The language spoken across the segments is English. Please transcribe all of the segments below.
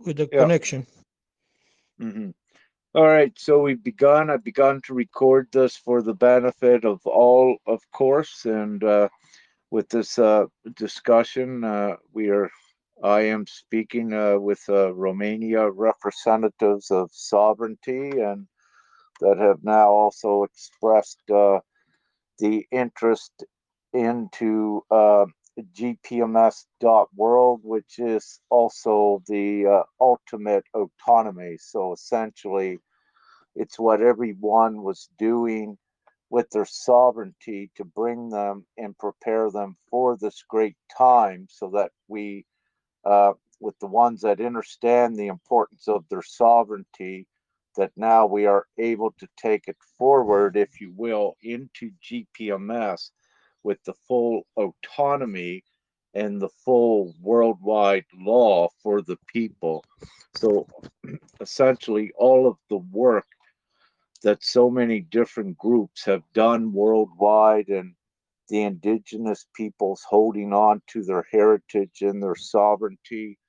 Yeah. connection. Hmm. All right, so I've begun to record this for the benefit of all, of course, and with this discussion, I am speaking with Romania representatives of sovereignty, and that have now also expressed the interest into GPMS.WORLD, which is also the ultimate autonomy. So essentially, it's what everyone was doing with their sovereignty to bring them and prepare them for this great time so that with the ones that understand the importance of their sovereignty, that now we are able to take it forward, if you will, into GPMS with the full autonomy and the full worldwide law for the people. So essentially, all of the work that so many different groups have done worldwide, and the indigenous peoples holding on to their heritage and their sovereignty,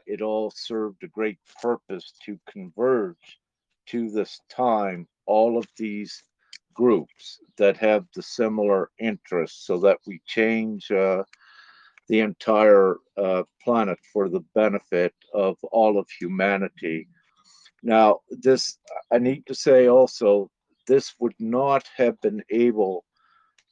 it all served a great purpose to converge to this time all of these groups that have the similar interests so that we change the entire planet for the benefit of all of humanity. Now, this, I need to say also, this would not have been able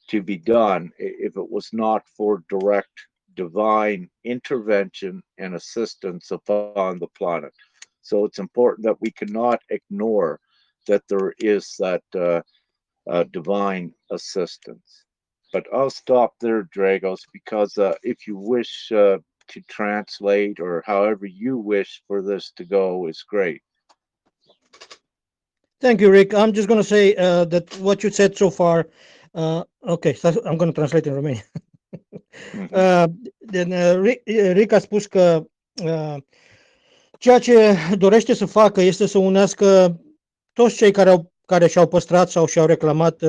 to be done if it was not for direct divine intervention and assistance upon the planet. So it's important that we cannot ignore that there is that divine assistance. But I'll stop there, Dragos, because if you wish to translate or however you wish for this to go is great. Thank you, Rick. I'm just going to say that what you said so far. Okay, so I'm going to translate in Romanian. Hmm. Uh, Rick a spus că ceea ce dorește să facă este să unească toți cei care și-au păstrat sau și-au reclamat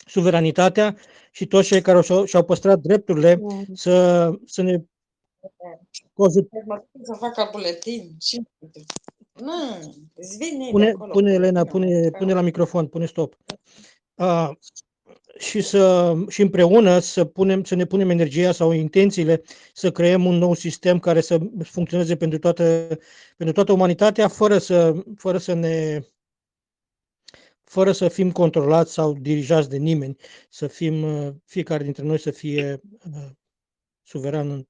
suveranitatea și toți cei care și-au păstrat drepturile să ne cu ajut- Mă duc să fac ca buletin. Ce? Nu, îți vine de pune, acolo pune Elena, buletinul meu. pune la microfon, pune stop. Uh, și împreună să ne punem energia sau intențiile să creăm un nou sistem care să funcționeze pentru toată umanitatea fără să fim controlați sau dirijați de nimeni, să fim fiecare dintre noi să fie suveran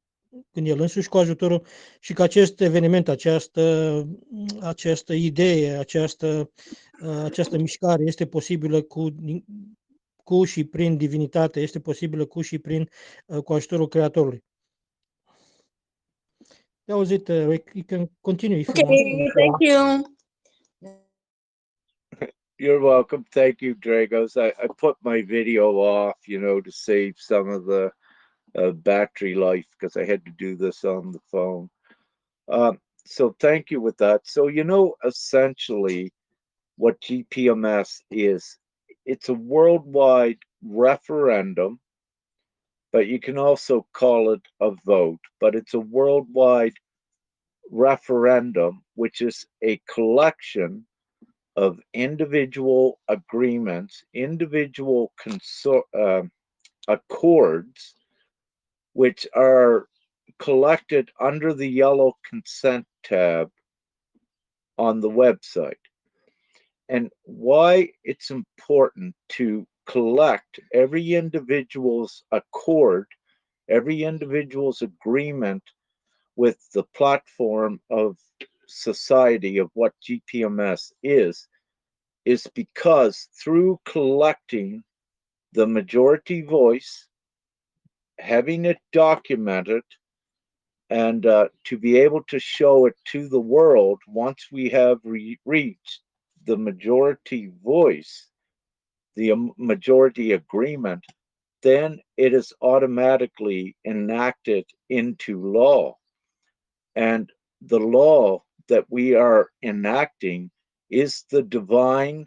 în el însuși cu ajutorul și că acest eveniment, această idee, această mișcare este posibilă cu și prin divinitate, este posibilă cu ajutorul Creatorului. Te auzit, Rick, you can continue if you want. Okay, thank you. You're welcome. Thank you, Dragos. I put my video off, to save some of the battery life because I had to do this on the phone. So thank you with that. So, essentially what GPMS is, it's a worldwide referendum, but you can also call it a vote, but it's a worldwide referendum, which is a collection of individual agreements, individual accords, which are collected under the yellow consent tab on the website. And why it's important to collect every individual's accord, every individual's agreement with the platform of society of what GPMS is because through collecting the majority voice, having it documented, and to be able to show it to the world once we have reached the majority voice, the majority agreement, then it is automatically enacted into law. And the law that we are enacting is the divine,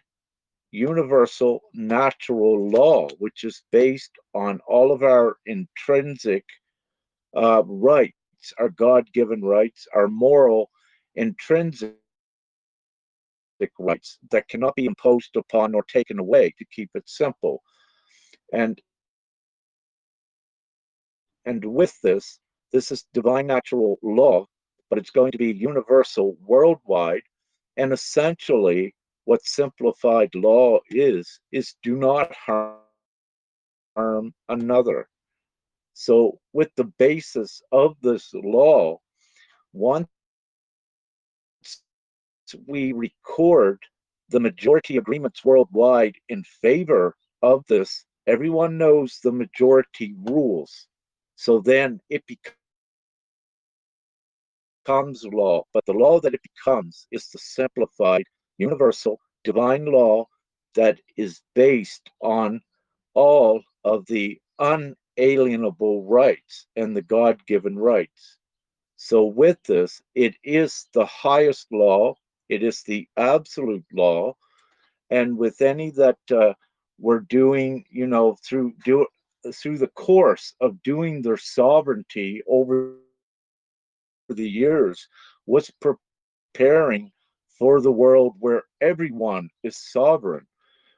universal, natural law, which is based on all of our intrinsic rights, our God given rights, our moral intrinsic rights that cannot be imposed upon or taken away, to keep it simple. And with this is divine natural law, but it's going to be universal worldwide. And essentially, what simplified law is do not harm another. So, with the basis of this law, once we record the majority agreements worldwide in favor of this, everyone knows the majority rules. So then it becomes law. But the law that it becomes is the simplified, universal, divine law that is based on all of the unalienable rights and the God-given rights. So with this, it is the highest law, it is the absolute law, and with any that we're doing, through the course of doing their sovereignty over the years, was preparing for the world where everyone is sovereign.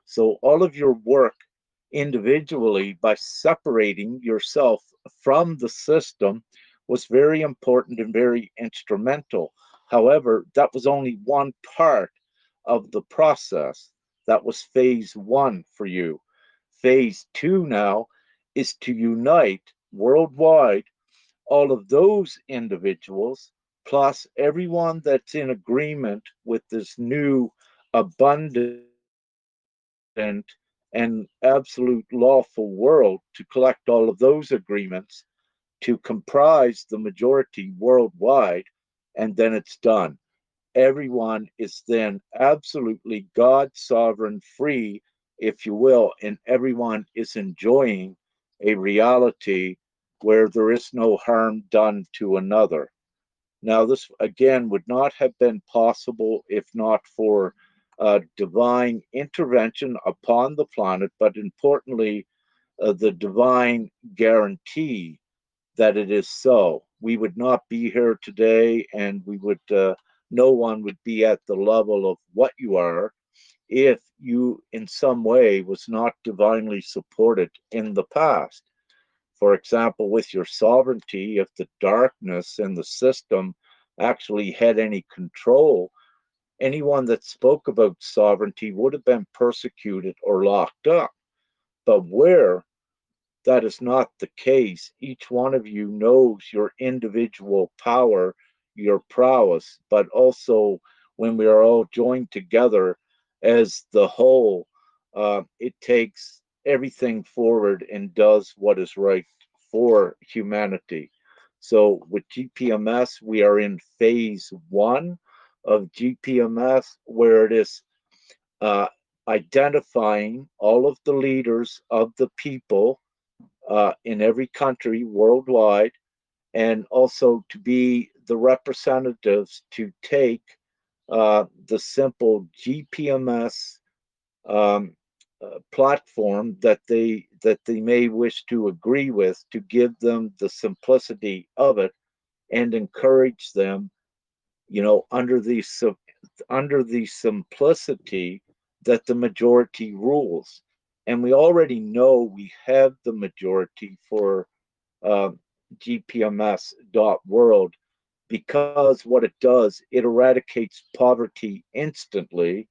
So all of your work individually by separating yourself from the system was very important and very instrumental. However, that was only one part of the process. That was phase one for you. Phase two now is to unite worldwide all of those individuals, plus everyone that's in agreement with this new abundant and absolute lawful world, to collect all of those agreements to comprise the majority worldwide, and then it's done. Everyone is then absolutely God sovereign free, if you will, and everyone is enjoying a reality where there is no harm done to another. Now, this again would not have been possible if not for divine intervention upon the planet, but importantly, the divine guarantee that it is so. We would not be here today, and we would no one would be at the level of what you are if you in some way was not divinely supported in the past. For example, with your sovereignty, if the darkness in the system actually had any control, anyone that spoke about sovereignty would have been persecuted or locked up. But where that is not the case, each one of you knows your individual power, your prowess, but also when we are all joined together as the whole, it takes everything forward and does what is right for humanity. So with GPMS, we are in phase one of GPMS, where it is identifying all of the leaders of the people in every country worldwide, and also to be the representatives to take the simple GPMS um, platform that they may wish to agree with, to give them the simplicity of it and encourage them, under the simplicity that the majority rules. And we already know we have the majority for uh, GPMS.WORLD, because what it does, it eradicates poverty instantly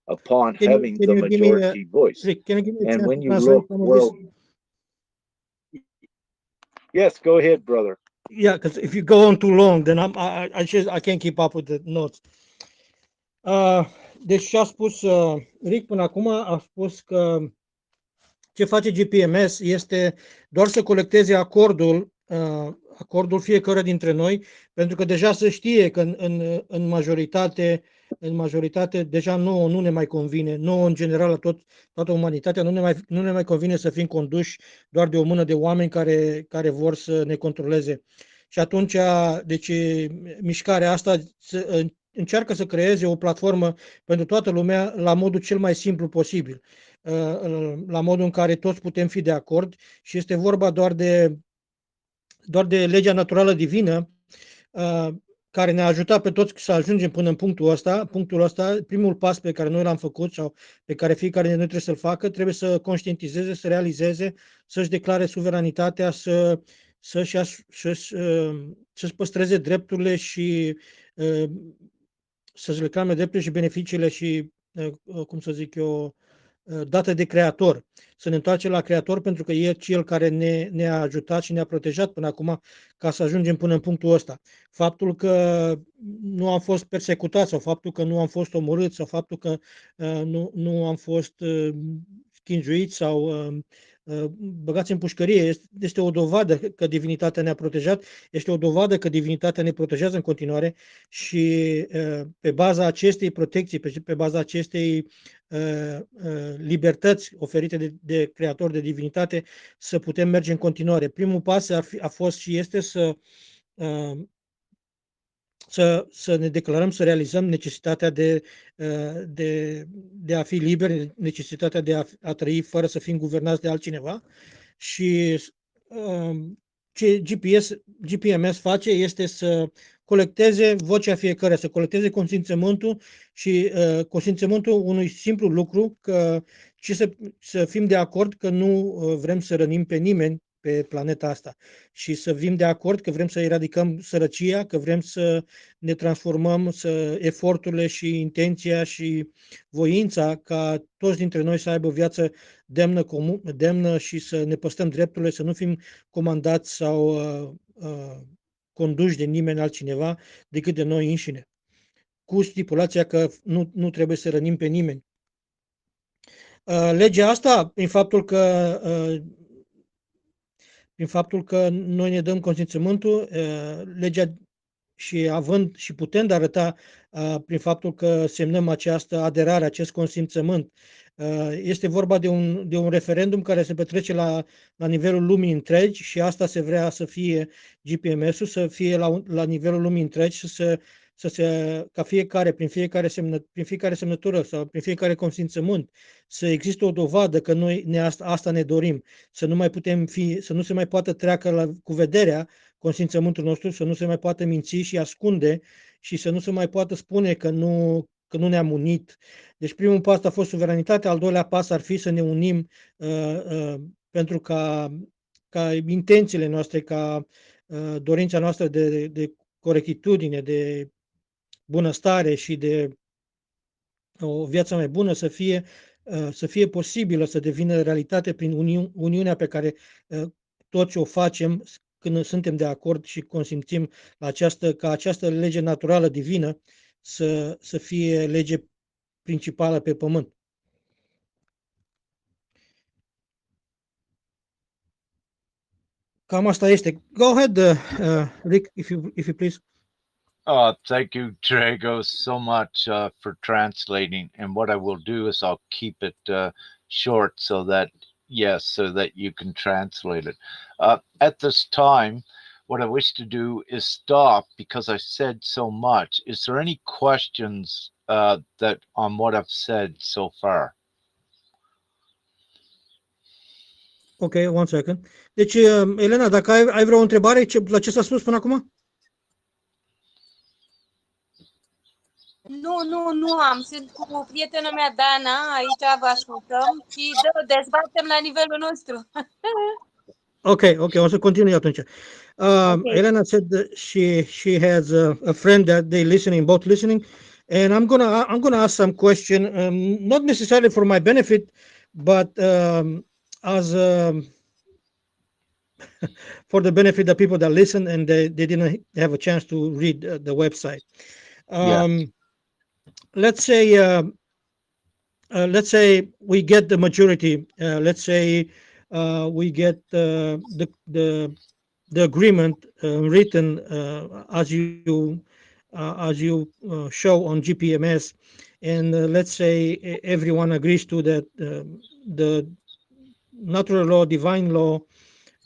upon having Can the you give me majority voice. Rick, can you give me a And chance when to you translate look some of this? Yes, go ahead, brother. Yeah, because if you go on too long, then I can't keep up with the notes. Deci ce a spus Rick până acum, a spus că ce face GPMS este doar să colecteze acordul fiecare dintre noi, pentru că deja se știe că în majoritate deja nouă nu ne mai convine, nouă în general toată umanitatea nu ne mai convine să fim conduși doar de o mână de oameni care vor să ne controleze. Și atunci, deci, mișcarea asta încearcă să creeze o platformă pentru toată lumea la modul cel mai simplu posibil, la modul în care toți putem fi de acord, și este vorba doar de legea naturală divină care ne-a ajutat pe toți să ajungem până în punctul ăsta. Punctul ăsta, primul pas pe care noi l-am făcut sau pe care fiecare dintre noi trebuie să-l facă, trebuie să conștientizeze, să realizeze, să-și declare suveranitatea, să-și păstreze drepturile și să-și reclame drepturile și beneficiile și, cum să zic eu, date de creator. Să ne întoarcem la creator pentru că e cel care ne-a ajutat și ne-a protejat până acum ca să ajungem până în punctul ăsta. Faptul că nu am fost persecutați sau faptul că nu am fost omorâți sau faptul că nu am fost schingiuiți sau băgați în pușcărie este o dovadă că divinitatea ne-a protejat, este o dovadă că divinitatea ne protejează în continuare și pe baza acestei protecții, pe baza acestei libertăți oferite de creator, de divinitate, să putem merge în continuare. Primul pas a fost și este să ne declarăm, să realizăm necesitatea de a fi liberi, necesitatea de a trăi fără să fim guvernați de altcineva și ce GPMS face este să colecteze vocea fiecăruia, să colecteze consimțământul și consimțământul unui simplu lucru și să fim de acord că nu vrem să rănim pe nimeni pe planeta asta și să fim de acord că vrem să eradicăm sărăcia, că vrem să ne transformăm, eforturile și intenția și voința ca toți dintre noi să aibă o viață demnă și să ne păstrăm drepturile, să nu fim comandați sau conduși de nimeni altcineva decât de noi înșine, cu stipulația că nu trebuie să rănim pe nimeni. Legea asta, prin faptul că noi ne dăm consimțământul, legea și putând arăta prin faptul că semnăm această aderare, acest consimțământ, este vorba de un referendum care se petrece la nivelul lumii întregi și asta se vrea să fie GPMS-ul, să fie la nivelul lumii întregi și ca prin fiecare semnătură sau prin fiecare consimțământ să existe o dovadă că noi asta ne dorim, să nu se mai poată treacă cu vederea consimțământul nostru, să nu se mai poată minți și ascunde și să nu se mai poată spune că nu ne-am unit. Deci primul pas a fost suveranitatea, al doilea pas ar fi să ne unim pentru ca intențiile noastre, ca dorința noastră de corectitudine, de bunăstare și de o viață mai bună să fie posibilă, să devină realitate prin uniunea pe care toți o facem când suntem de acord și consimțim ca această lege naturală divină să fie lege principală pe pământ. Cam asta este. Go ahead, Rick, if you please. Thank you, Drago, so much for translating. And what I will do is I'll keep it short so that you can translate it. At this time, what I wish to do is stop because I said so much. Is there any questions that on what I've said so far? Ok, one second. Deci, Elena, dacă ai vreo întrebare la ce s-a spus până acum? Nu am. Sunt cu prietena mea, Dana, aici vă ascultăm și dezbatem la nivelul nostru. Ok, o să continui atunci. Okay. Elena said that she has a friend that they both listening, and I'm gonna ask some question, not necessarily for my benefit, but as for the benefit of people that listen and they didn't have a chance to read the website. Yes. Let's say we get the majority. Let's say we get the agreement written as you show on GPMS, and let's say everyone agrees to that. The natural law, divine law,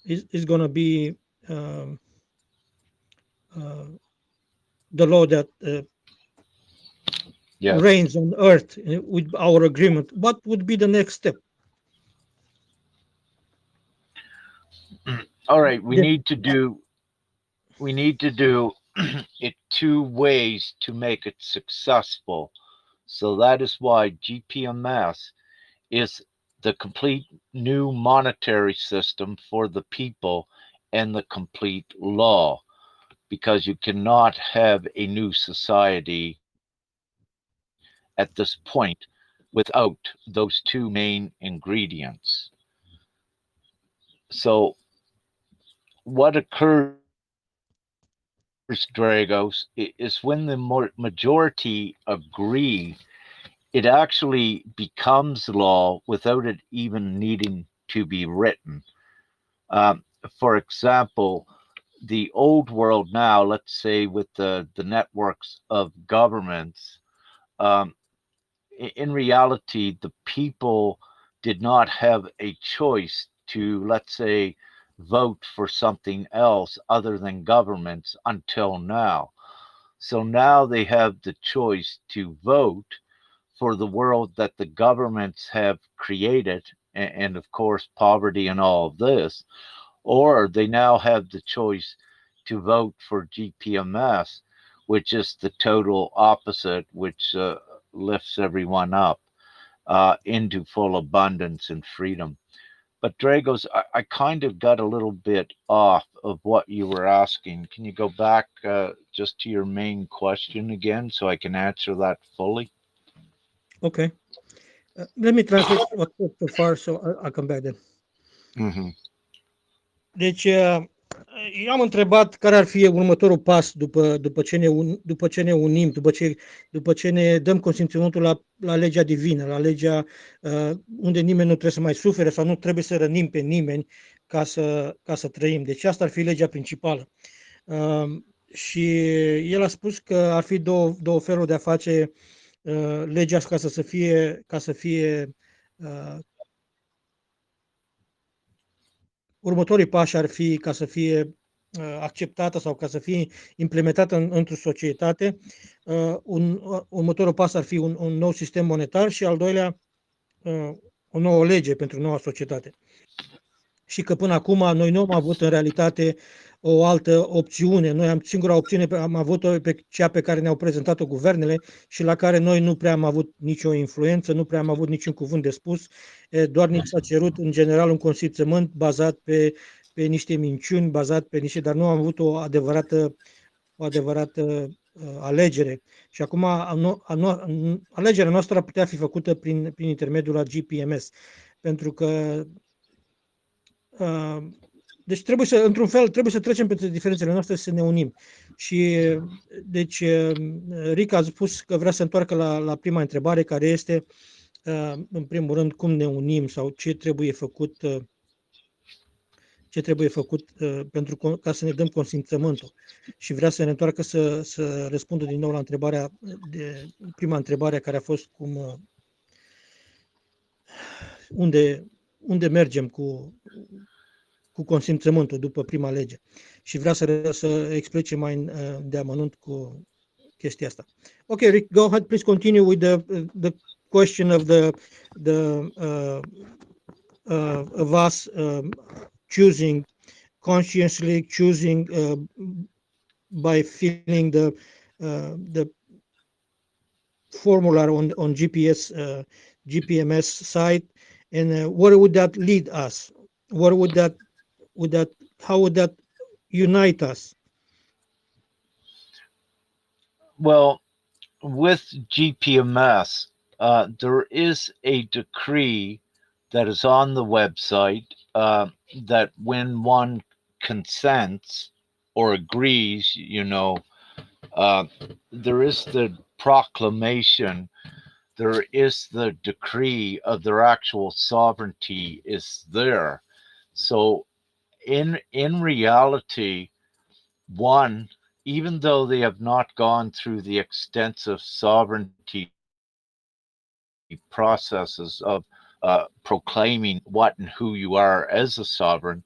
is going to be the law that reigns on earth with our agreement. What would be the next step? All right, we need to do it two ways to make it successful. So that is why GPMS is the complete new monetary system for the people and the complete law, because you cannot have a new society at this point without those two main ingredients. So, what occurs, Dragos, is when the majority agree, it actually becomes law without it even needing to be written. Um, for example, the old world now, let's say with the networks of governments, um, in reality, the people did not have a choice to, let's say, vote for something else other than governments until now. So now they have the choice to vote for the world that the governments have created, and of course, poverty and all of this, or they now have the choice to vote for GPMS, which is the total opposite, which lifts everyone up into full abundance and freedom. But Dragos, I kind of got a little bit off of what you were asking. Can you go back just to your main question again so I can answer that fully? Okay. Let me translate what so far, so I'll come back then. Mm-hmm. Deci, eu am întrebat care ar fi următorul pas după ce ne unim, după ce ne dăm consimțământul la legea divină, la legea unde nimeni nu trebuie să mai sufere sau nu trebuie să rănim pe nimeni ca să trăim. Deci asta ar fi legea principală. Și el a spus că ar fi două feluri de a face legea ca să fie următorii pași ar fi ca să fie acceptată sau ca să fie implementată într-o societate. Următorul pas ar fi un nou sistem monetar și al doilea o nouă lege pentru noua societate. Și că până acum noi nu am avut în realitate o altă opțiune. Singura opțiune am avut-o pe cea pe care ne-au prezentat-o guvernele și la care noi nu prea am avut nicio influență, nu prea am avut niciun cuvânt de spus, doar ni s-a cerut în general un consimțământ bazat pe niște minciuni, bazat pe niște, dar nu am avut o adevărată alegere. Și acum alegerea noastră ar putea fi făcută prin intermediul la GPMS, pentru că deci într-un fel, trebuie să trecem peste diferențele noastre, să ne unim. Și deci Rick a spus că vrea să întoarcă la prima întrebare, care este, în primul rând, cum ne unim sau ce trebuie făcut ca să ne dăm consimțământul. Și vrea să ne întoarcă să răspundă din nou la prima întrebare, care a fost unde mergem cu consimțământul după prima lege. Și vrea să explice mai de amănunt cu chestia asta. Okay, Rick, go ahead, please continue with the question of of us choosing consciously, choosing by filling the formula on GPMS site, and where would that lead us? How would that unite us? Well, with GPMS, there is a decree that is on the website that when one consents or agrees, there is the proclamation, there is the decree of their actual sovereignty is there. So in reality, one, even though they have not gone through the extensive sovereignty processes of proclaiming what and who you are as a sovereign,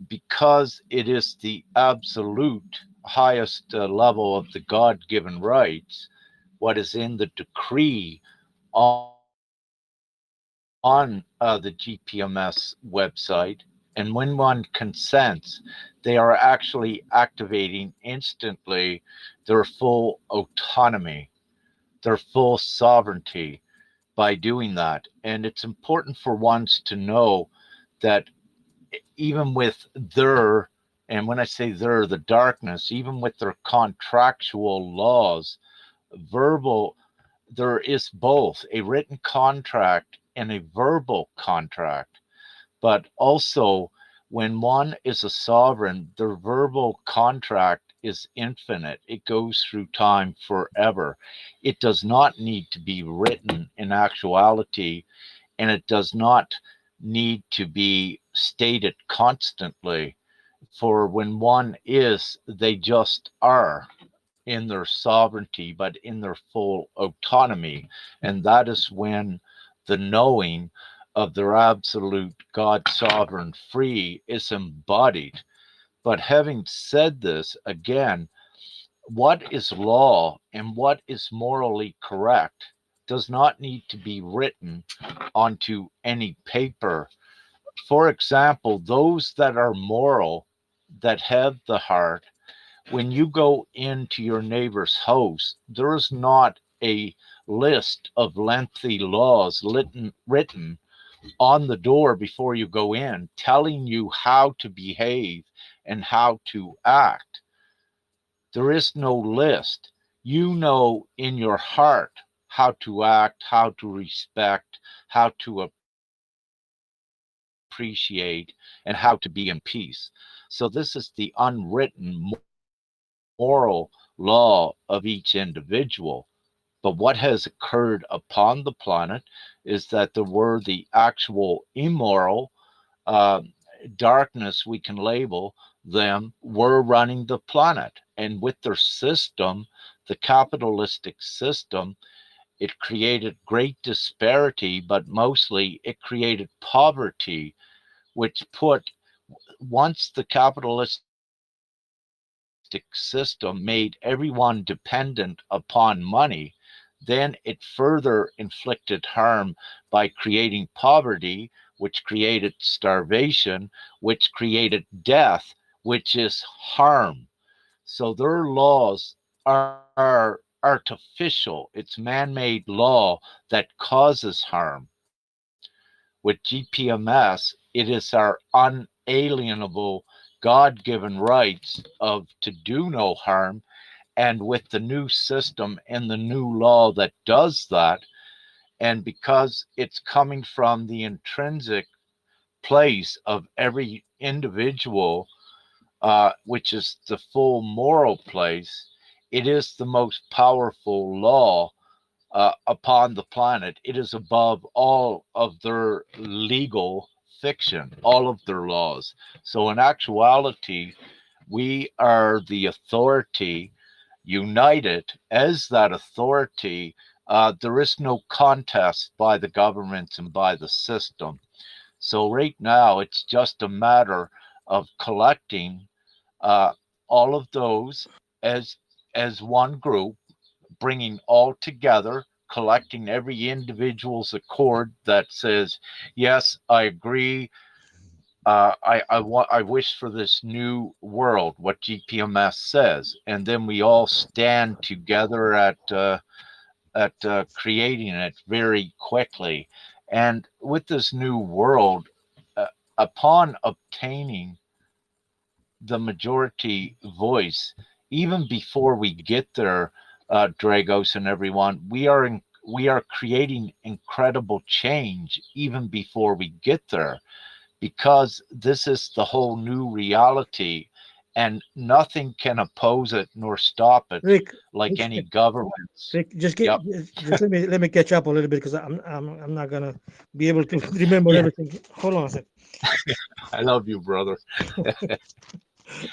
because it is the absolute highest level of the God given rights, what is in the decree on the GPMS website And when one consents, they are actually activating instantly their full autonomy, their full sovereignty by doing that. And it's important for ones to know that even with their, and when I say their, the darkness, even with their contractual laws, verbal, there is both a written contract and a verbal contract. But also, when one is a sovereign, their verbal contract is infinite. It goes through time forever. It does not need to be written in actuality, and it does not need to be stated constantly. For when one is, they just are in their sovereignty, but in their full autonomy. And that is when the knowing of their absolute God sovereign free is embodied. But having said this, again, what is law and what is morally correct does not need to be written onto any paper. For example, those that are moral, that have the heart, when you go into your neighbor's house, there is not a list of lengthy laws written on the door before you go in, telling you how to behave and how to act. There is no list. You know in your heart how to act, how to respect, how to appreciate, and how to be in peace. So, this is the unwritten moral law of each individual. But what has occurred upon the planet is that there were the actual immoral darkness, we can label them, were running the planet. And with their system, the capitalistic system, it created great disparity, but mostly it created poverty, which put, once the capitalistic system made everyone dependent upon money, then it further inflicted harm by creating poverty, which created starvation, which created death, which is harm. So their laws are artificial. It's man made law that causes harm. With GPMS, it is our unalienable, God given rights of to do no harm. And with the new system and the new law that does that, and because it's coming from the intrinsic place of every individual, which is the full moral place, it is the most powerful law upon the planet. It is above all of their legal fiction, all of their laws. So, in actuality, we are the authority united as that authority. There is no contest by the governments and by the system. So, right now, it's just a matter of collecting uh, all of those as one group, bringing all together, collecting every individual's accord that says, yes, I agree. I wish for this new world, what GPMS says, and then we all stand together at creating it very quickly. And with this new world, upon obtaining the majority voice, even before we get there, Dragos and everyone, we are creating incredible change even before we get there, because this is the whole new reality, and nothing can oppose it nor stop it Rick, like any governments. Rick, Yep. just let me catch up a little bit because I'm not gonna be able to remember Yeah, everything. Hold on a second, I love you, brother.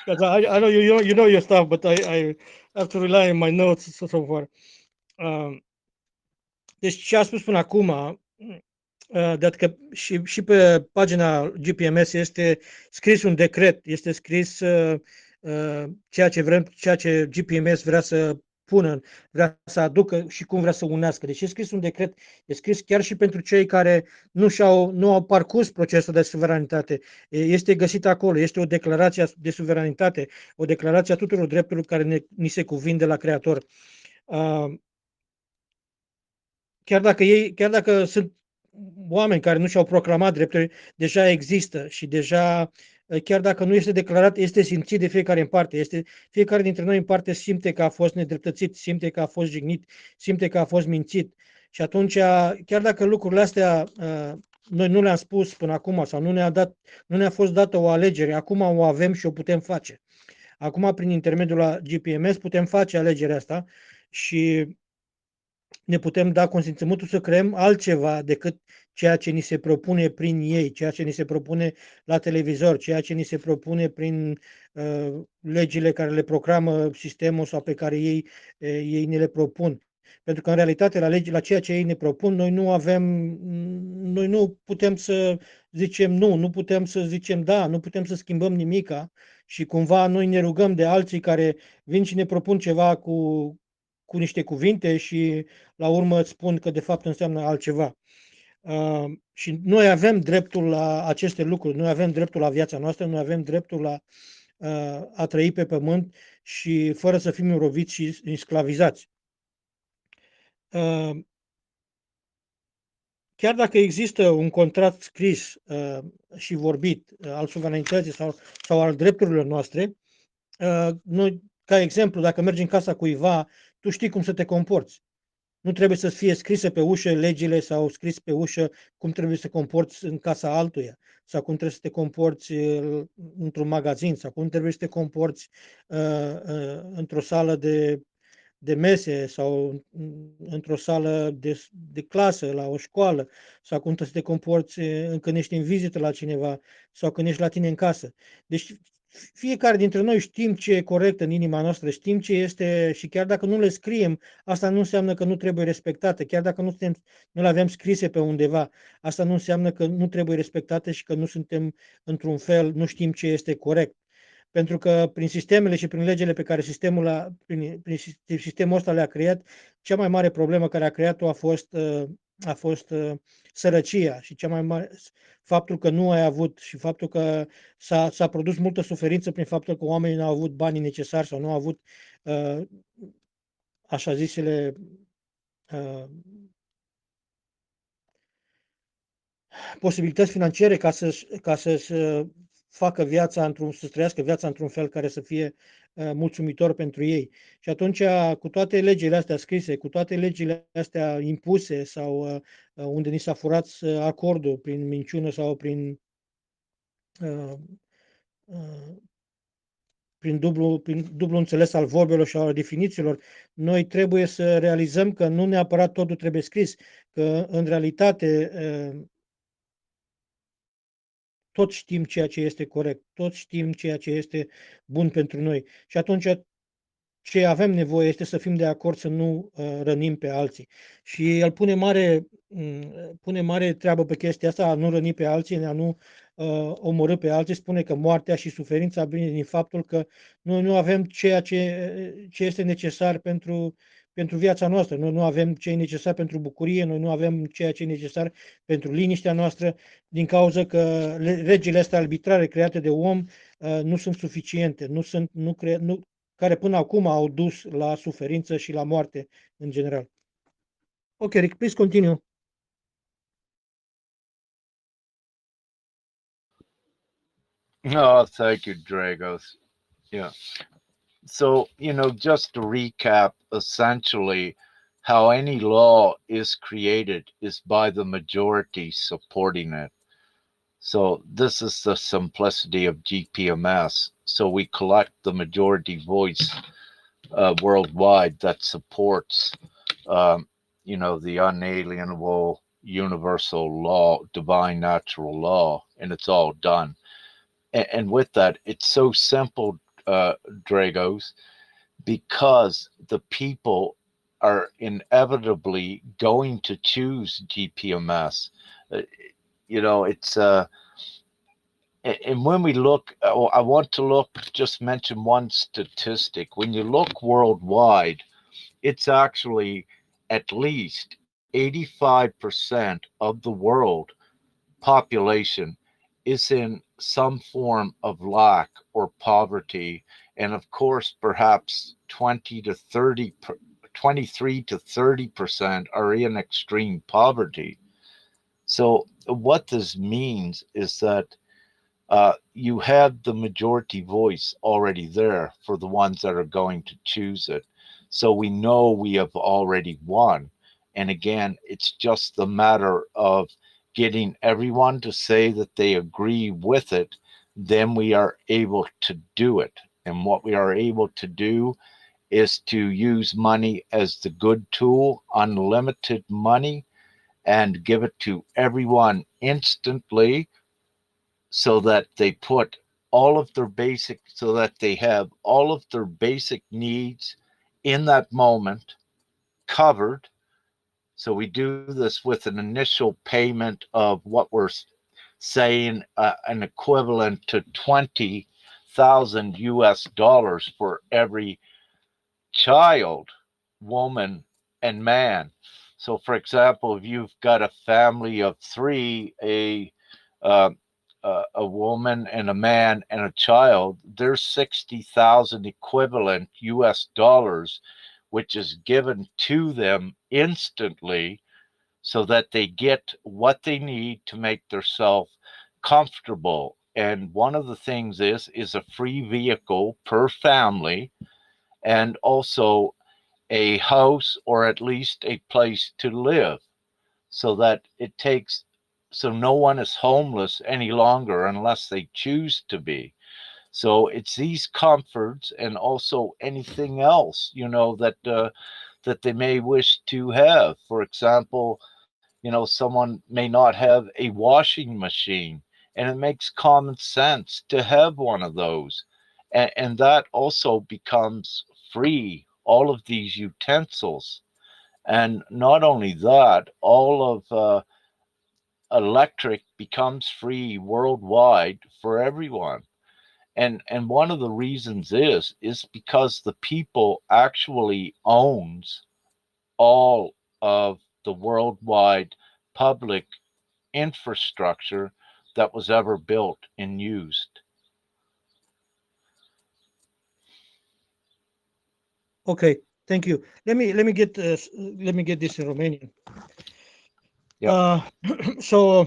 because I know you know your stuff, but I have to rely on my notes so far. Um, deci ce a spus până acum, dat că și pe pagina GPMS este scris un decret, este scris ceea ce GPMS vrea să pună, vrea să aducă și cum vrea să unească. Deci e scris un decret, e scris chiar și pentru cei care nu au parcurs procesul de suveranitate. Este găsit acolo, este o declarație de suveranitate, o declarație a tuturor drepturilor care ni se cuvin de la Creator. Chiar dacă sunt oameni care nu și-au proclamat drepturi, deja există și deja, chiar dacă nu este declarat, este simțit de fiecare în parte. Fiecare dintre noi în parte simte că a fost nedreptățit, simte că a fost jignit, simte că a fost mințit. Și atunci, chiar dacă lucrurile astea noi nu le-am spus până acum sau nu ne-a fost dată o alegere, acum o avem și o putem face. Acum, prin intermediul la GPMS, putem face alegerea asta și ne putem da consimțământul să creăm altceva decât ceea ce ni se propune prin ei, ceea ce ni se propune la televizor, ceea ce ni se propune prin legile care le proclamă sistemul sau pe care ei ne le propun. Pentru că, în realitate, la ceea ce ei ne propun, noi nu putem să zicem nu putem să zicem da, nu putem să schimbăm nimica și cumva noi ne rugăm de alții care vin și ne propun ceva cu niște cuvinte și la urmă îți spun că de fapt înseamnă altceva. Și noi avem dreptul la aceste lucruri, noi avem dreptul la viața noastră, noi avem dreptul la a trăi pe pământ și fără să fim înroviți și sclavizați. Chiar dacă există un contract scris și vorbit al suveranității sau al drepturilor noastre, noi, ca exemplu, dacă mergi în casa cuiva, tu știi cum să te comporți. Nu trebuie să fie scrise pe ușă legile sau scris pe ușă cum trebuie să te comporți în casa altuia sau cum trebuie să te comporți într-un magazin sau cum trebuie să te comporți într-o sală de mese sau într-o sală de clasă, la o școală, sau cum să te comporți când ești în vizită la cineva sau când ești la tine în casă. Deci fiecare dintre noi știm ce e corect în inima noastră, știm ce este și chiar dacă nu le scriem, asta nu înseamnă că nu trebuie respectate, chiar dacă nu le avem scrise pe undeva, asta nu înseamnă că nu trebuie respectate și că nu suntem într-un fel, nu știm ce este corect. Pentru că prin sistemele și prin legile pe care prin sistemul ăsta le-a creat, cea mai mare problemă care a creat-o a fost sărăcia și cea mai mare, faptul că nu ai avut și faptul că s-a produs multă suferință prin faptul că oamenii nu au avut banii necesari sau nu au avut așa zisele posibilități financiare ca să-și facă să trăiască viața într-un fel care să fie mulțumitor pentru ei. Și atunci, cu toate legile astea scrise, cu toate legile astea impuse sau unde ni s-a furat acordul prin minciună sau uh, uh, prin dublu înțeles al vorbelor și al definițiilor, noi trebuie să realizăm că nu neapărat totul trebuie scris, că în realitate toți știm ceea ce este corect, toți știm ceea ce este bun pentru noi. Și atunci ce avem nevoie este să fim de acord să nu rănim pe alții. Și el pune mare treabă pe chestia asta, a nu răni pe alții, a nu omorâ pe alții, spune că moartea și suferința vine din faptul că noi nu avem ceea ce este necesar pentru viața noastră. Noi nu avem ce e necesar pentru bucurie, noi nu avem ceea ce e necesar pentru liniștea noastră, din cauza că regile astea arbitrare create de om nu sunt suficiente, care până acum au dus la suferință și la moarte în general. Ok, Rick, please continue. Oh, thank you, Dragos. Yeah. So, just to recap, essentially, how any law is created is by the majority supporting it. So, this is the simplicity of GPMS. So, we collect the majority voice worldwide that supports, the unalienable universal law, divine natural law, and it's all done. And with that, it's so simple, Dragos, because the people are inevitably going to choose GPMS. It's and when we look, I want to just mention one statistic. When you look worldwide, it's actually at least 85% of the world population is in some form of lack or poverty. And of course, perhaps 23 to 30% are in extreme poverty. So, what this means is that you have the majority voice already there for the ones that are going to choose it. So we know we have already won. And again, it's just the matter of getting everyone to say that they agree with it. Then we are able to do it. And what we are able to do is to use money as the good tool, unlimited money, and give it to everyone instantly so that they put all of their basic so that they have all of their basic needs in that moment covered. So we do this with an initial payment of what we're saying an equivalent to 20,000 US dollars for every child, woman, and man. So, for example, if you've got a family of three, uh, a woman and a man and a child, there's 60,000 equivalent US dollars, which is given to them instantly so that they get what they need to make themselves comfortable. And one of the things is a free vehicle per family, and also a house or at least a place to live, so that it takes so no one is homeless any longer unless they choose to be. So it's these comforts and also anything else, that they may wish to have. For example, someone may not have a washing machine, and it makes common sense to have one of those. And that also becomes free, all of these utensils. And not only that, all of electric becomes free worldwide for everyone. And one of the reasons is because the people actually owns all of the worldwide public infrastructure that was ever built and used. Okay, thank you. Let me get this in Romanian. Yeah. So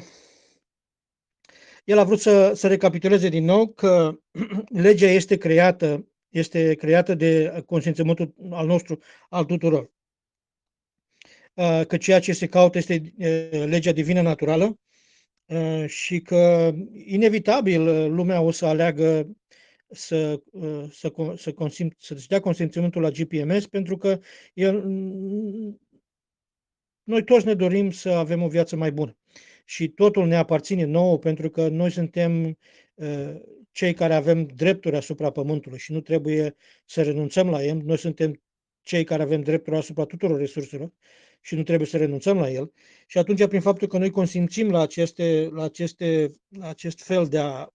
el a vrut să recapituleze din nou că legea este creată de consimțământul al nostru, al tuturor. Că ceea ce se caută este legea divină naturală și că inevitabil lumea o să aleagă să-și dea consimțământul la GPMS, pentru că noi toți ne dorim să avem o viață mai bună și totul ne aparține nouă, pentru că noi suntem cei care avem drepturi asupra pământului și nu trebuie să renunțăm la el. Noi suntem cei care avem drepturi asupra tuturor resurselor și nu trebuie să renunțăm la el. Și atunci, prin faptul că noi consimțim la acest fel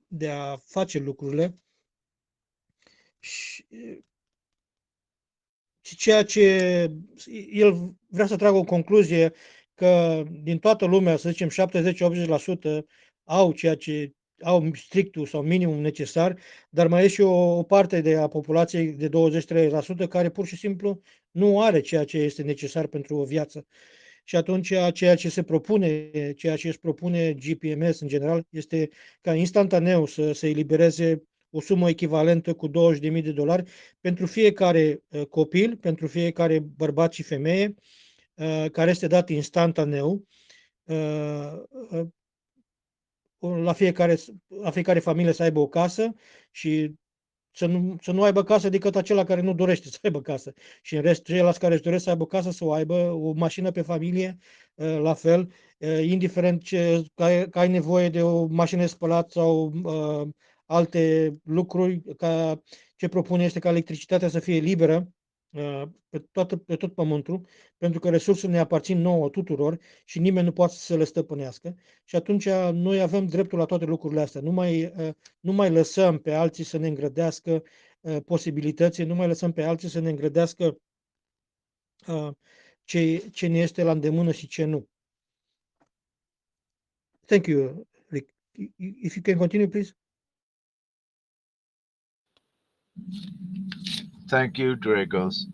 de a face lucrurile, și ceea ce el vrea să tragă o concluzie că din toată lumea, să zicem 70-80% au ceea ce au strictul sau minimum necesar, dar mai e și o parte a populației de 20-30% care pur și simplu nu are ceea ce este necesar pentru o viață. Și atunci ceea ce își propune GPMS în general este ca instantaneu să se elibereze o sumă echivalentă cu $20.000 pentru fiecare copil, pentru fiecare bărbat și femeie, care este dat instantaneu la fiecare familie să aibă o casă și să nu aibă casă decât acela care nu dorește să aibă casă. Și în rest, ceilalți care își doresc să aibă casă, să o aibă, o mașină pe familie, la fel, indiferent că ai nevoie de o mașină de spălat sau alte lucruri, ce propune este ca electricitatea să fie liberă pe tot pământul, pentru că resursele ne aparțin nouă tuturor și nimeni nu poate să le stăpânească. Și atunci noi avem dreptul la toate lucrurile astea. Nu mai lăsăm pe alții să ne îngrădească posibilități, nu mai lăsăm pe alții să ne îngrădească ce ne este la îndemână și ce nu. Thank you, Rick. If you can continue, please. Thank you, Dragos.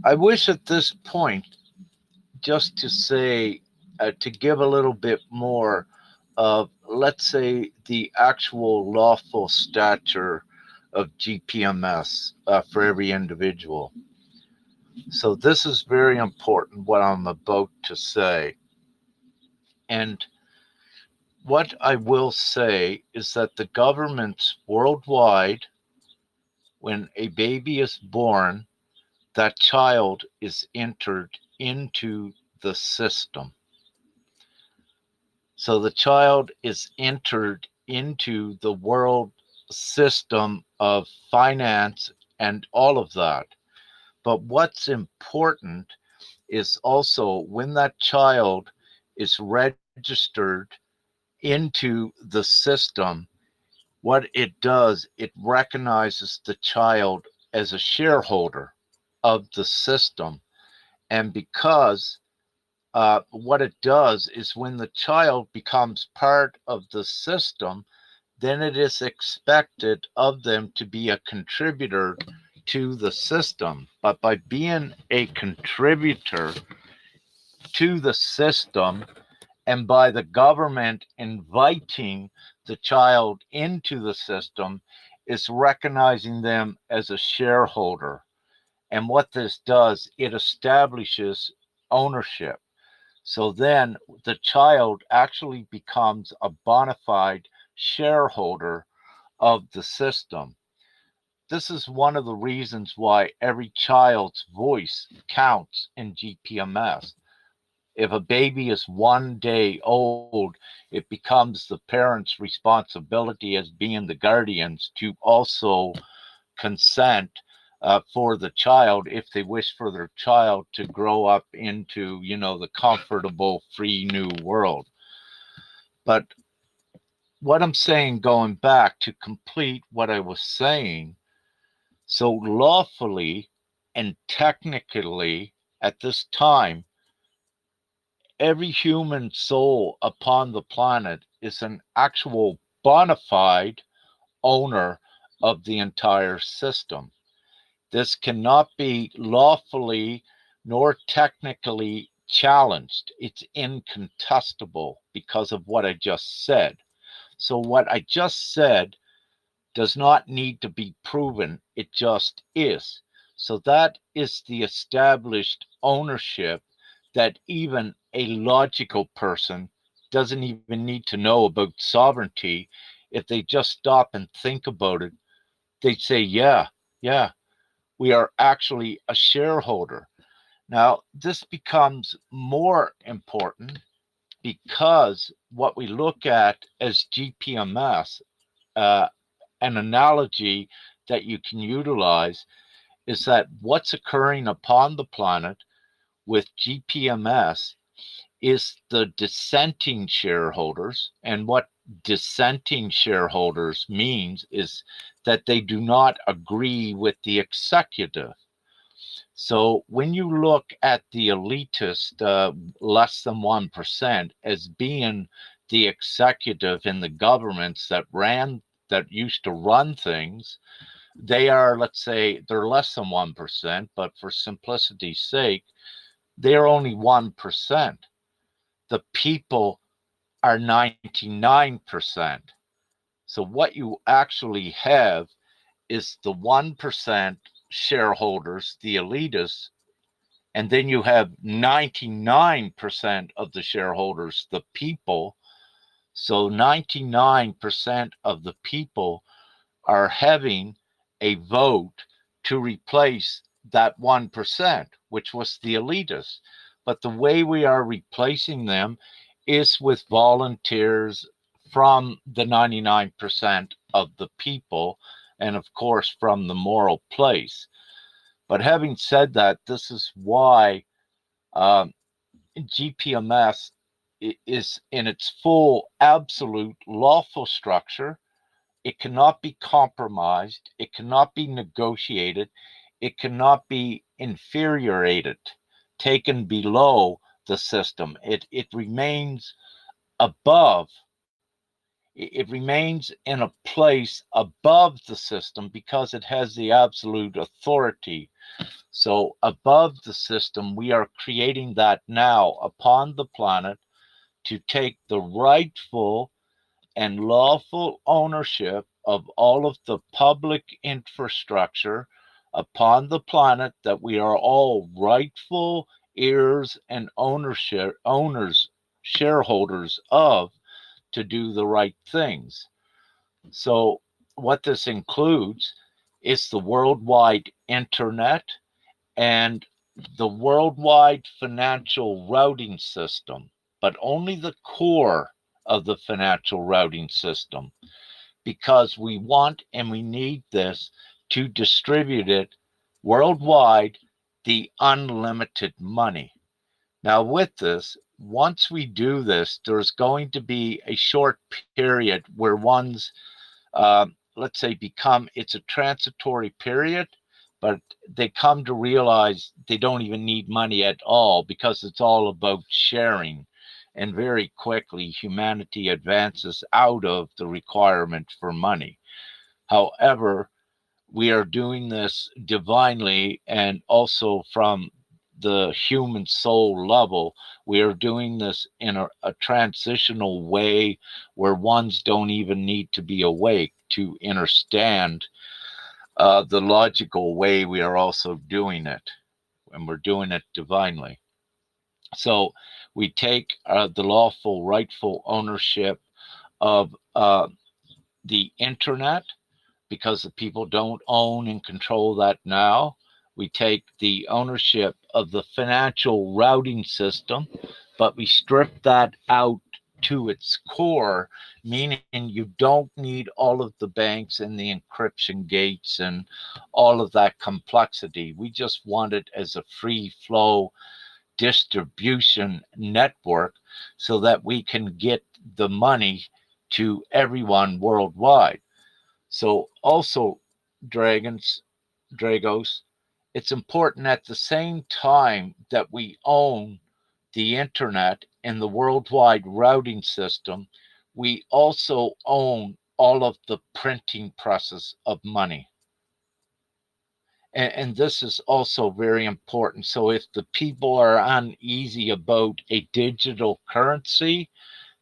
I wish at this point just to say, to give a little bit more of, let's say, the actual lawful stature of GPMS for every individual. So this is very important, what I'm about to say. And what I will say is that the governments worldwide, when a baby is born, that child is entered into the system. So the child is entered into the world system of finance and all of that. But what's important is also when that child is registered into the system, what it does, it recognizes the child as a shareholder of the system. And because what it does is when the child becomes part of the system, then it is expected of them to be a contributor to the system. But by being a contributor to the system, and by the government inviting the child into the system, is recognizing them as a shareholder. And what this does, it establishes ownership. So then the child actually becomes a bona fide shareholder of the system. This is one of the reasons why every child's voice counts in GPMS. If a baby is 1 day old, it becomes the parents' responsibility as being the guardians to also consent for the child if they wish for their child to grow up into, the comfortable, free new world. But what I'm saying, going back to complete what I was saying, so lawfully and technically at this time, every human soul upon the planet is an actual bona fide owner of the entire system. This cannot be lawfully nor technically challenged. It's incontestable because of what I just said. So, what I just said does not need to be proven, it just is. So, that is the established ownership that even a logical person doesn't even need to know about sovereignty. If they just stop and think about it, they'd say, yeah, we are actually a shareholder. Now, this becomes more important because what we look at as GPMS, an analogy that you can utilize is that what's occurring upon the planet with GPMS is the dissenting shareholders. And what dissenting shareholders means is that they do not agree with the executive. So when you look at the elitist, less than 1%, as being the executive in the governments that used to run things, they are, let's say, they're less than 1%, but for simplicity's sake, they're only 1%. The people are 99%. So what you actually have is the 1% shareholders, the elitists, and then you have 99% of the shareholders, the people. So 99% of the people are having a vote to replace that 1%, which was the elitists. But the way we are replacing them is with volunteers from the 99% of the people, and of course from the moral place. But having said that, this is why GPMS is in its full, absolute, lawful structure. It cannot be compromised. It cannot be negotiated. it cannot be infuriated, taken below the system. It remains above. It remains in a place above the system because it has the absolute authority. So, above the system, we are creating that now upon the planet to take the rightful and lawful ownership of all of the public infrastructure upon the planet that we are all rightful heirs and owners, shareholders of, to do the right things. So, what this includes is the worldwide internet and the worldwide financial routing system, but only the core of the financial routing system, because we want and we need this to distribute it worldwide, the unlimited money. Now, with this, once we do this, there's going to be a short period where one's, let's say, it's a transitory period, but they come to realize they don't even need money at all because it's all about sharing. And very quickly, humanity advances out of the requirement for money. However, we are doing this divinely and also from the human soul level. We are doing this in a transitional way where ones don't even need to be awake to understand the logical way we are also doing it, and we're doing it divinely. So we take the lawful, rightful ownership of the internet, because the people don't own and control that now. We take the ownership of the financial routing system, but we strip that out to its core, meaning you don't need all of the banks and the encryption gates and all of that complexity. We just want it as a free flow distribution network so that we can get the money to everyone worldwide. So also, Dragos, it's important at the same time that we own the internet and the worldwide routing system, we also own all of the printing presses of money. And this is also very important. So if the people are uneasy about a digital currency,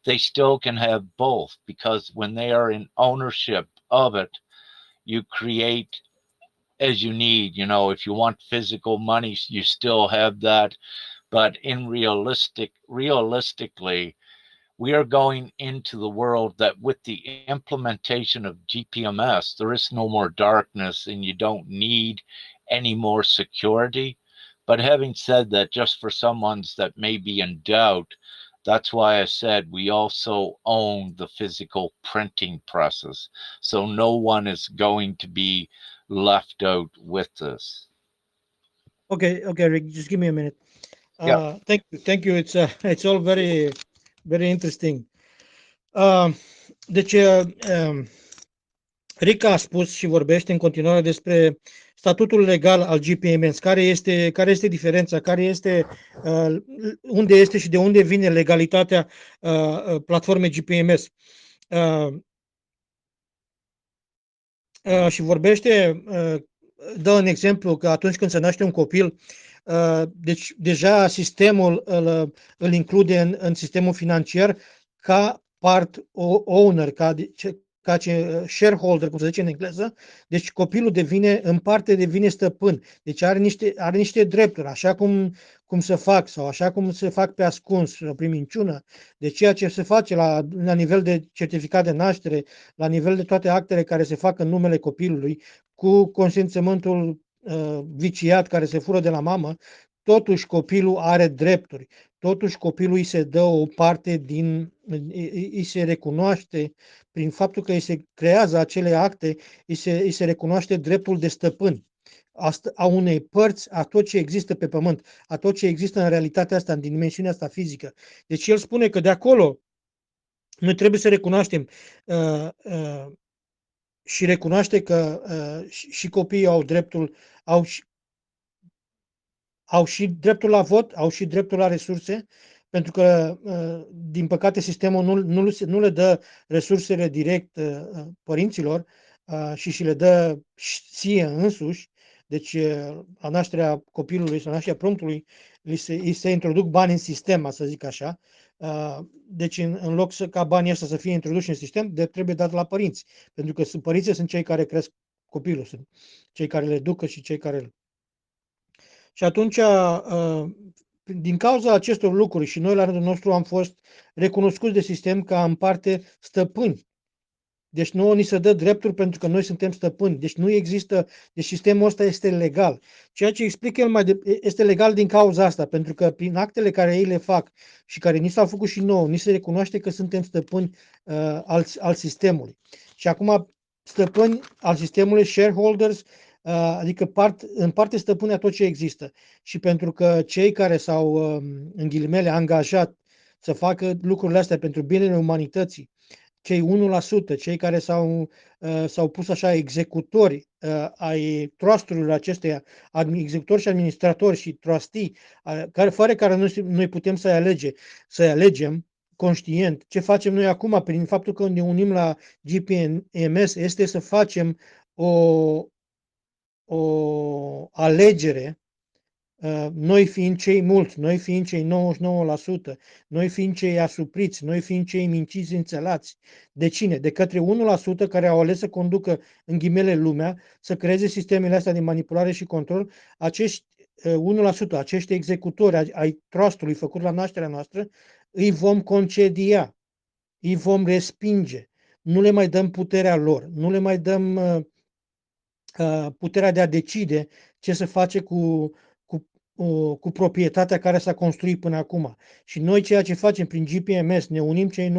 they still can have both, because when they are in ownership of it, you create as you need. If you want physical money, you still have that. But realistically, we are going into the world that with the implementation of GPMS, there is no more darkness and you don't need any more security. But having said that, just for some ones that may be in doubt, that's why I said we also own the physical printing presses. So no one is going to be left out with this. Okay, Rick, just give me a minute. Yep. Thank you. It's all very, very interesting. Uh, deci, Rick a spus și vorbește în continuare despre statutul legal al GPMS, care este diferența, unde este și de unde vine legalitatea platformei GPMS. Și vorbește, dă un exemplu că atunci când se naște un copil, deci deja sistemul îl include în sistemul financiar ca part owner, ca shareholder, cum se zice în engleză. Deci copilul în parte devine stăpân. Deci are niște drepturi, așa cum se fac sau așa cum se fac pe ascuns, prin minciună. Deci ceea ce se face la nivel de certificat de naștere, la nivel de toate actele care se fac în numele copilului, cu consimțământul viciat care se fură de la mamă, totuși copilul are drepturi. Totuși copilul îi se dă o parte îi se recunoaște prin faptul că îi se creează acele acte, îi se recunoaște dreptul de stăpân a unei părți, a tot ce există pe pământ, a tot ce există în realitatea asta, în dimensiunea asta fizică. Deci el spune că de acolo noi trebuie să recunoaștem și recunoaște că și copiii au dreptul, au și dreptul la vot, au și dreptul la resurse, pentru că, din păcate, sistemul nu le dă resursele direct părinților și le dă ție însuși. Deci, la nașterea copilului sau la nașterea prunctului, îi se introduc bani în sistem, să zic așa. Deci, în loc ca banii ăștia să fie introduși în sistem, trebuie dat la părinți, pentru că părinții sunt cei care cresc copilul, sunt cei care le educă și cei care. Și atunci, din cauza acestor lucruri, și noi la rândul nostru am fost recunoscuți de sistem ca în parte stăpâni. Deci nouă ni se dă drepturi pentru că noi suntem stăpâni. Deci nu există, deci sistemul ăsta este legal. Ceea ce explică el este legal din cauza asta, pentru că prin actele care ei le fac și care ni s-au făcut și nouă, ni se recunoaște că suntem stăpâni al sistemului. Și acum stăpâni al sistemului, shareholders, adică în parte stăpâni a tot ce există. Și pentru că cei care s-au, în ghilimele, angajat să facă lucrurile astea pentru binele umanității, cei 1%, cei care s-au pus așa executori ai trusturilor acesteia, executori și administratori și trustee, fără care noi putem să-i alegem conștient. Ce facem noi acum prin faptul că ne unim la GPMS este să facem o alegere, noi fiind cei mulți, noi fiind cei 99%, noi fiind cei asupriți, noi fiind cei mințiți înțelați. De cine? De către 1% care au ales să conducă în ghimele lumea, să creeze sistemele astea de manipulare și control. Acești 1%, acești executori ai trustului făcut la nașterea noastră, îi vom concedia, îi vom respinge. Nu le mai dăm puterea lor, nu le mai dăm puterea de a decide ce să face cu proprietatea care s-a construit până acum. Și noi ceea ce facem prin GPMS, ne unim cei 99%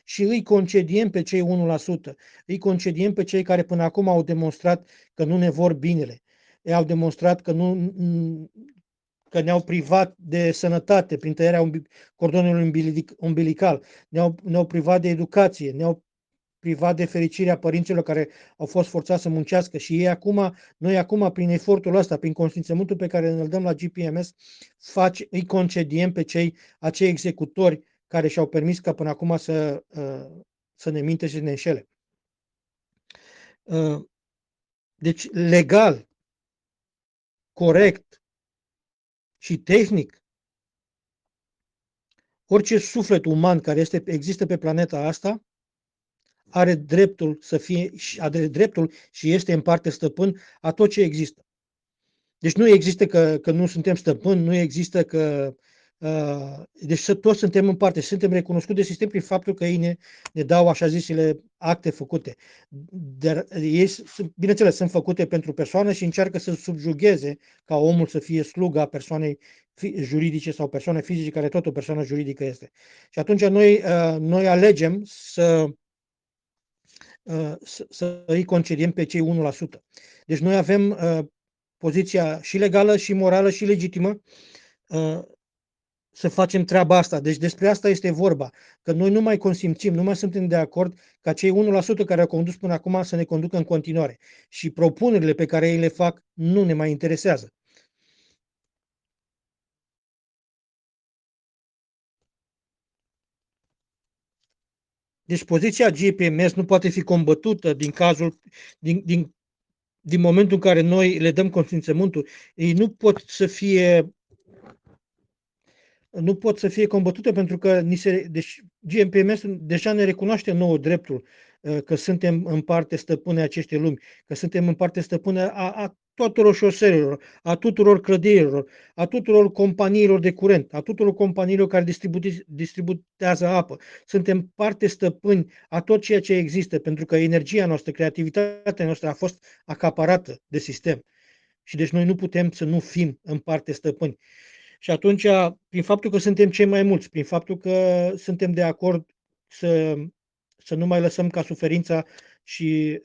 și îi concediem pe cei 1%. Îi concediem pe cei care până acum au demonstrat că nu ne vor binele. Ei au demonstrat că ne-au privat de sănătate prin tăierea cordonului umbilical, ne-au privat de educație, ne-au privat de fericirea părinților care au fost forțați să muncească și noi acum, prin efortul ăsta, prin consimțământul pe care îl dăm la GPMS, îi concediem pe acei executori care și-au permis ca până acum să ne minte și să ne înșele. Deci, legal, corect și tehnic, orice suflet uman care există pe planeta asta are dreptul și este în parte stăpân a tot ce există. Deci nu există că nu suntem stăpâni, nu există că. Deci toți suntem în parte, suntem recunoscuți de sistem prin faptul că ei ne dau așa zisele acte făcute. Dar ei, bineînțeles, sunt făcute pentru persoană și încearcă să subjugheze ca omul să fie sluga persoanei juridice sau persoane fizice, care tot o persoană juridică este. Și atunci noi alegem să îi concediem pe cei 1%. Deci noi avem poziția și legală, și morală, și legitimă să facem treaba asta. Deci despre asta este vorba, că noi nu mai consimțim, nu mai suntem de acord ca cei 1% care au condus până acum să ne conducă în continuare. Și propunerile pe care ei le fac nu ne mai interesează. Deci poziția GPMS nu poate fi combătută din momentul în care noi le dăm consimțământul. Ei nu pot să fie combătute pentru că deci GPMS deja ne recunoaște nouă dreptul că suntem în parte stăpâne acestei lumi, că suntem în parte stăpâne a tuturor șoselelor, a tuturor clădirilor, a tuturor companiilor de curent, a tuturor companiilor care distributează apă. Suntem parte stăpâni a tot ceea ce există, pentru că energia noastră, creativitatea noastră a fost acaparată de sistem. Și deci noi nu putem să nu fim în parte stăpâni. Și atunci, prin faptul că suntem cei mai mulți, prin faptul că suntem de acord să nu mai lăsăm ca suferința și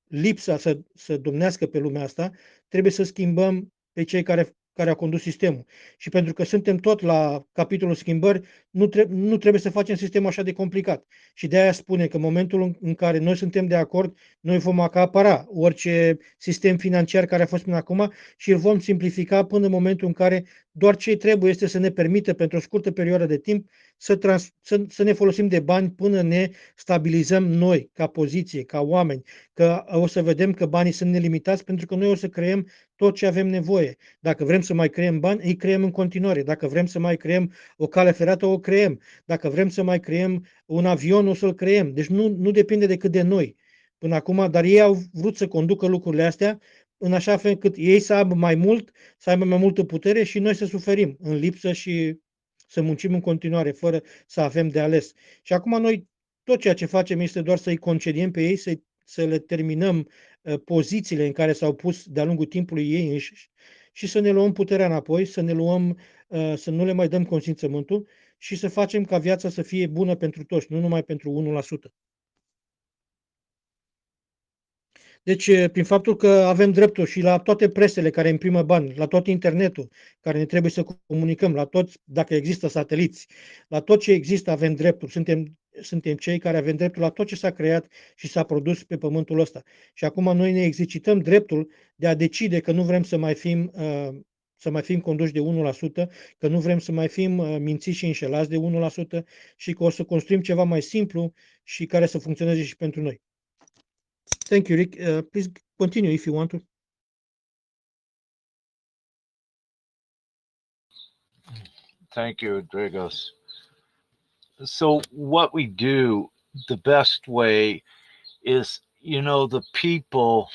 lipsa să domnească pe lumea asta, trebuie să schimbăm pe cei care care a condus sistemul. Și pentru că suntem tot la capitolul schimbări, nu trebuie să facem sistemul așa de complicat. Și de aia spune că în momentul în care noi suntem de acord, noi vom acapara orice sistem financiar care a fost până acum și îl vom simplifica până în momentul în care doar ce trebuie este să ne permită pentru o scurtă perioadă de timp să ne folosim de bani până ne stabilizăm noi ca poziție, ca oameni, că o să vedem că banii sunt nelimitați pentru că noi o să creăm tot ce avem nevoie. Dacă vrem să mai creăm bani, îi creăm în continuare. Dacă vrem să mai creăm o cale ferată, o creăm. Dacă vrem să mai creăm un avion, o să-l creăm. Deci nu depinde decât de noi până acum, dar ei au vrut să conducă lucrurile astea în așa fel încât ei să aibă mai mult, să aibă mai multă putere și noi să suferim în lipsă și să muncim în continuare, fără să avem de ales. Și acum noi tot ceea ce facem este doar să-i concediem pe ei, să le terminăm pozițiile în care s-au pus de-a lungul timpului ei înșiși și să ne luăm puterea înapoi, să nu le mai dăm consimțământul și să facem ca viața să fie bună pentru toți, nu numai pentru 1%. Deci, prin faptul că avem dreptul și la toate presele care imprimă bani, la tot internetul care ne trebuie să comunicăm, la toți, dacă există sateliți, la tot ce există avem dreptul. Suntem cei care avem dreptul la tot ce s-a creat și s-a produs pe pământul ăsta. Și acum noi ne exercităm dreptul de a decide că nu vrem să mai fim conduși de 1%, că nu vrem să mai fim mințiți și înșelați de 1% și că o să construim ceva mai simplu și care să funcționeze și pentru noi. Thank you, Rick. Please continue if you want to. Thank you, Dragos. So what we do, the best way is, the people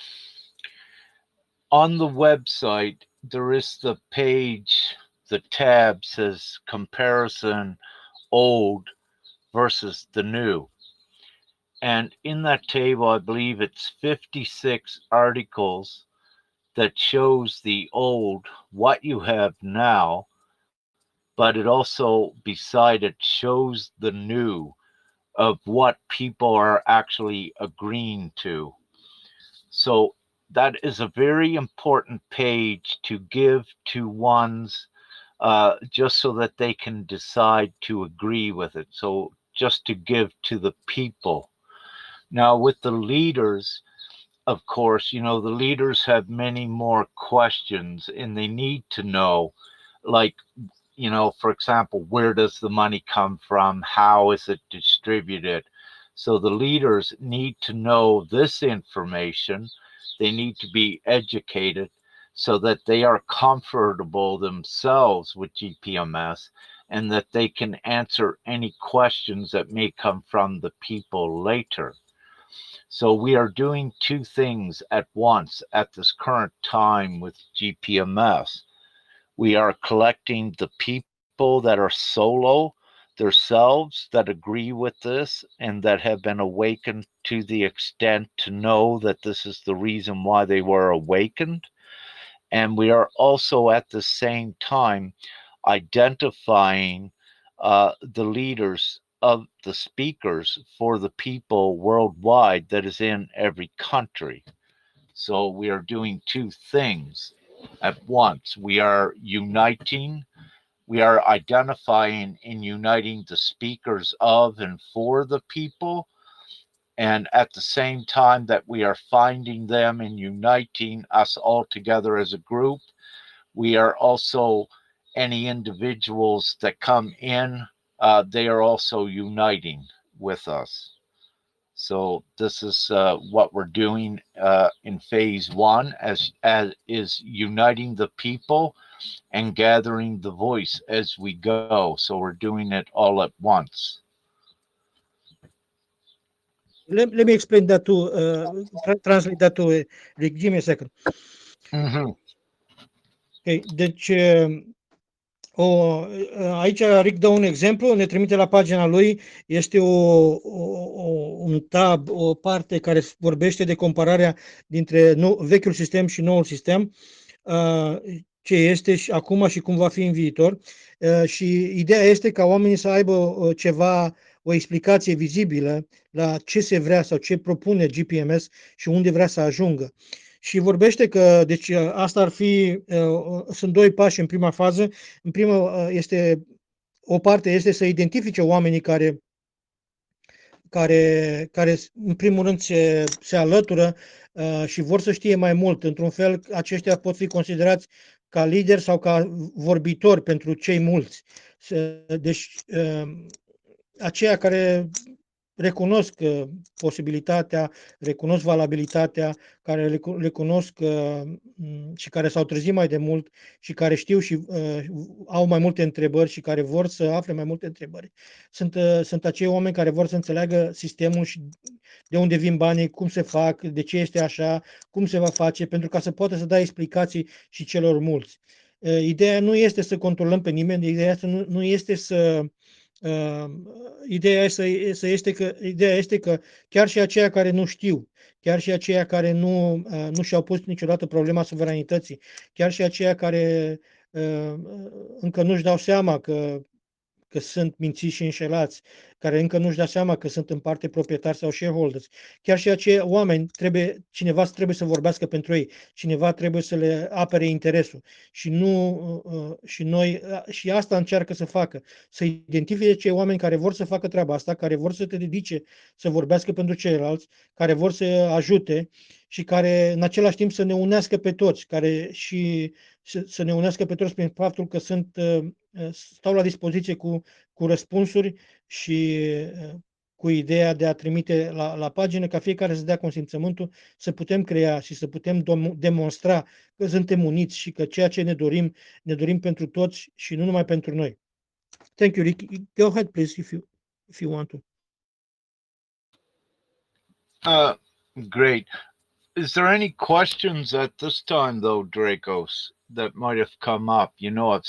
on the website, there is the page, the tab says comparison old versus the new. And in that table, I believe it's 56 articles that shows the old, what you have now, but it also beside it shows the new of what people are actually agreeing to. So that is a very important page to give to ones just so that they can decide to agree with it. So just to give to the people. Now with the leaders, of course, the leaders have many more questions and they need to know, like, for example, where does the money come from? How is it distributed? So the leaders need to know this information. They need to be educated so that they are comfortable themselves with GPMS and that they can answer any questions that may come from the people later. So we are doing two things at once at this current time with GPMS. We are collecting the people that are solo themselves that agree with this and that have been awakened to the extent to know that this is the reason why they were awakened. And we are also at the same time identifying the leaders of the speakers for the people worldwide that is in every country. So we are doing two things at once. We are uniting, we are identifying and uniting the speakers of and for the people. And at the same time that we are finding them and uniting us all together as a group, we are also, any individuals that come in, they are also uniting with us. So this is what we're doing in phase one, as is uniting the people and gathering the voice as we go. So we're doing it all at once. Let me explain that to translate that to Rick. Give me a second. Mm-hmm. Okay, deci aici Rick dă un exemplu, ne trimite la pagina lui, este un tab, o parte care vorbește de compararea dintre vechiul sistem și noul sistem, ce este și acum și cum va fi în viitor. Și ideea este ca oamenii să aibă o explicație vizibilă la ce se vrea sau ce propune GPMS și unde vrea să ajungă. și vorbește că deci asta ar fi, sunt doi pași în prima fază. În prima este o parte este să identifice oamenii care în primul rând se alătură și vor să știe mai mult. Într-un fel, aceștia pot fi considerați ca lideri sau ca vorbitori pentru cei mulți. Deci, aceia care recunosc posibilitatea, recunosc valabilitatea, care recunosc și care s-au trezit mai de mult și care știu și au mai multe întrebări și care vor să afle mai multe întrebări. Sunt acei oameni care vor să înțeleagă sistemul și de unde vin banii, cum se fac, de ce este așa, cum se va face, pentru ca să poată să dea explicații și celor mulți. Ideea nu este să controlăm pe nimeni, ideea nu este să ideea este că chiar și aceia care nu știu, chiar și aceia care nu și-au pus niciodată problema suveranității, chiar și aceia care încă nu-și dau seama că sunt mințiți și înșelați, care încă nu-și dau seama că sunt în parte proprietari sau shareholders. Chiar și acei oameni cineva trebuie să vorbească pentru ei, cineva trebuie să le apere interesul și asta încearcă să facă, să identifice cei oameni care vor să facă treaba asta, care vor să te dedice să vorbească pentru ceilalți, care vor să ajute și care în același timp să ne unească pe toți, să ne unească pe toți prin faptul că stau la dispoziție cu răspunsuri și cu ideea de a trimite la pagină ca fiecare să dea consimțământul, să putem crea și să putem demonstra că suntem uniți și că ceea ce ne dorim pentru toți și nu numai pentru noi. Thank you, Rick. Go ahead, please, if you want to. Great. Is there any questions at this time, though, Dracos, that might have come up? You know, I've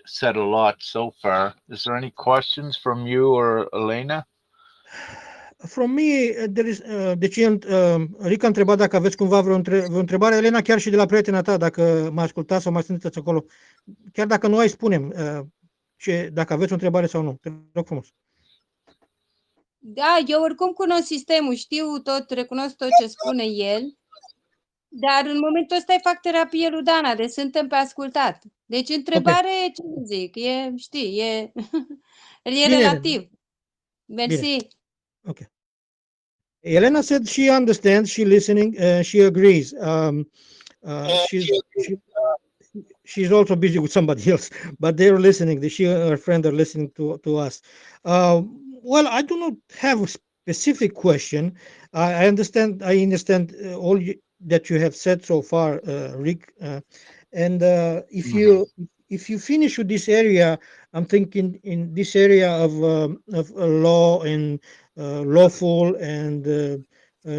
said a lot so far. Is there any questions from you or Elena? From me, deci Rick a întrebat dacă aveți cumva vreo întrebare, Elena, chiar și de la prietena ta, dacă mă ascultați sau mai sunteți acolo. Chiar dacă nu ai, spune-mi dacă aveți o întrebare sau nu. Te rog frumos. Da, eu oricum cunosc sistemul, recunosc tot ce spune el, dar în momentul ăsta îi fac terapie lui Dana, deci suntem pe ascultat. Deci întrebare, ce zic, e relativ. Mersi. Bine. Okay. Elena said she understands, she listening, she agrees. She's also busy with somebody else, but they're listening. She and her friend are listening to us. Well, I do not have a specific question. I understand all that you have said so far, Rick. And if you finish with this area, I'm thinking in this area of law and lawful and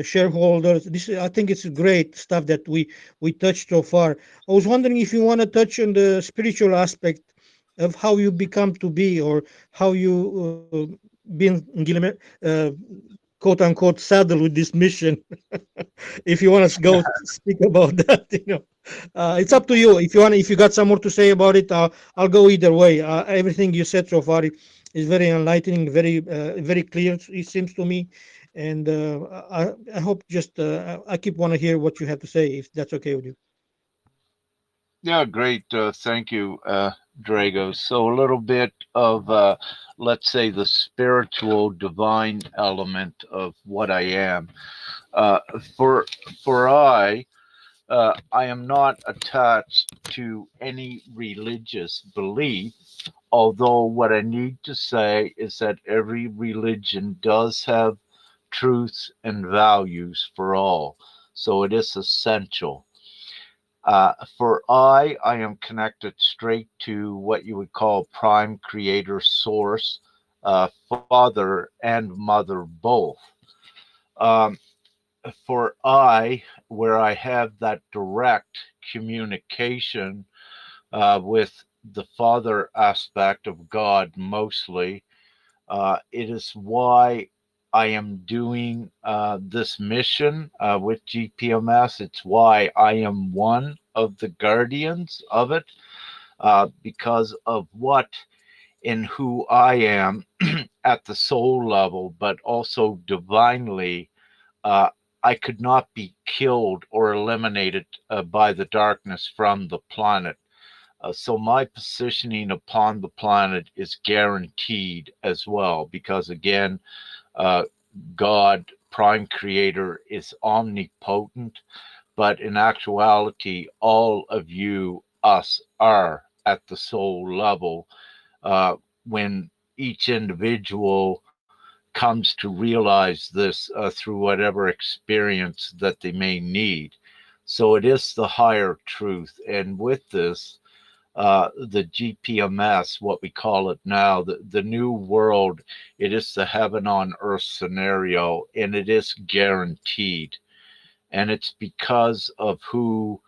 shareholders. I think it's great stuff that we touched so far. I was wondering if you want to touch on the spiritual aspect of how you become to be, or how you been quote unquote saddled with this mission. If you want to go speak about that, it's up to you. If you got some more to say about it, I'll go either way. Everything you said so far is very enlightening, very clear, it seems to me. And I hope I keep want to hear what you have to say, if that's okay with you. Yeah, great. Thank you, Drago. So a little bit of, let's say, the spiritual divine element of what I am. I am not attached to any religious belief, although what I need to say is that every religion does have truths and values for all. So it is essential. I am connected straight to what you would call prime creator source, father and mother both. Where I have that direct communication with the father aspect of God mostly, it is why I am doing this mission with GPMS. It's why I am one of the guardians of it, because of who I am at the soul level, but also divinely. I could not be killed or eliminated by the darkness from the planet. So my positioning upon the planet is guaranteed as well, because again, uh, God, prime creator, is omnipotent, but in actuality, all of you, us, are at the soul level. When each individual comes to realize this through whatever experience that they may need. So it is the higher truth. And with this, the GPMS, what we call it now, the new world, it is the heaven on earth scenario, and it is guaranteed. And it's because of who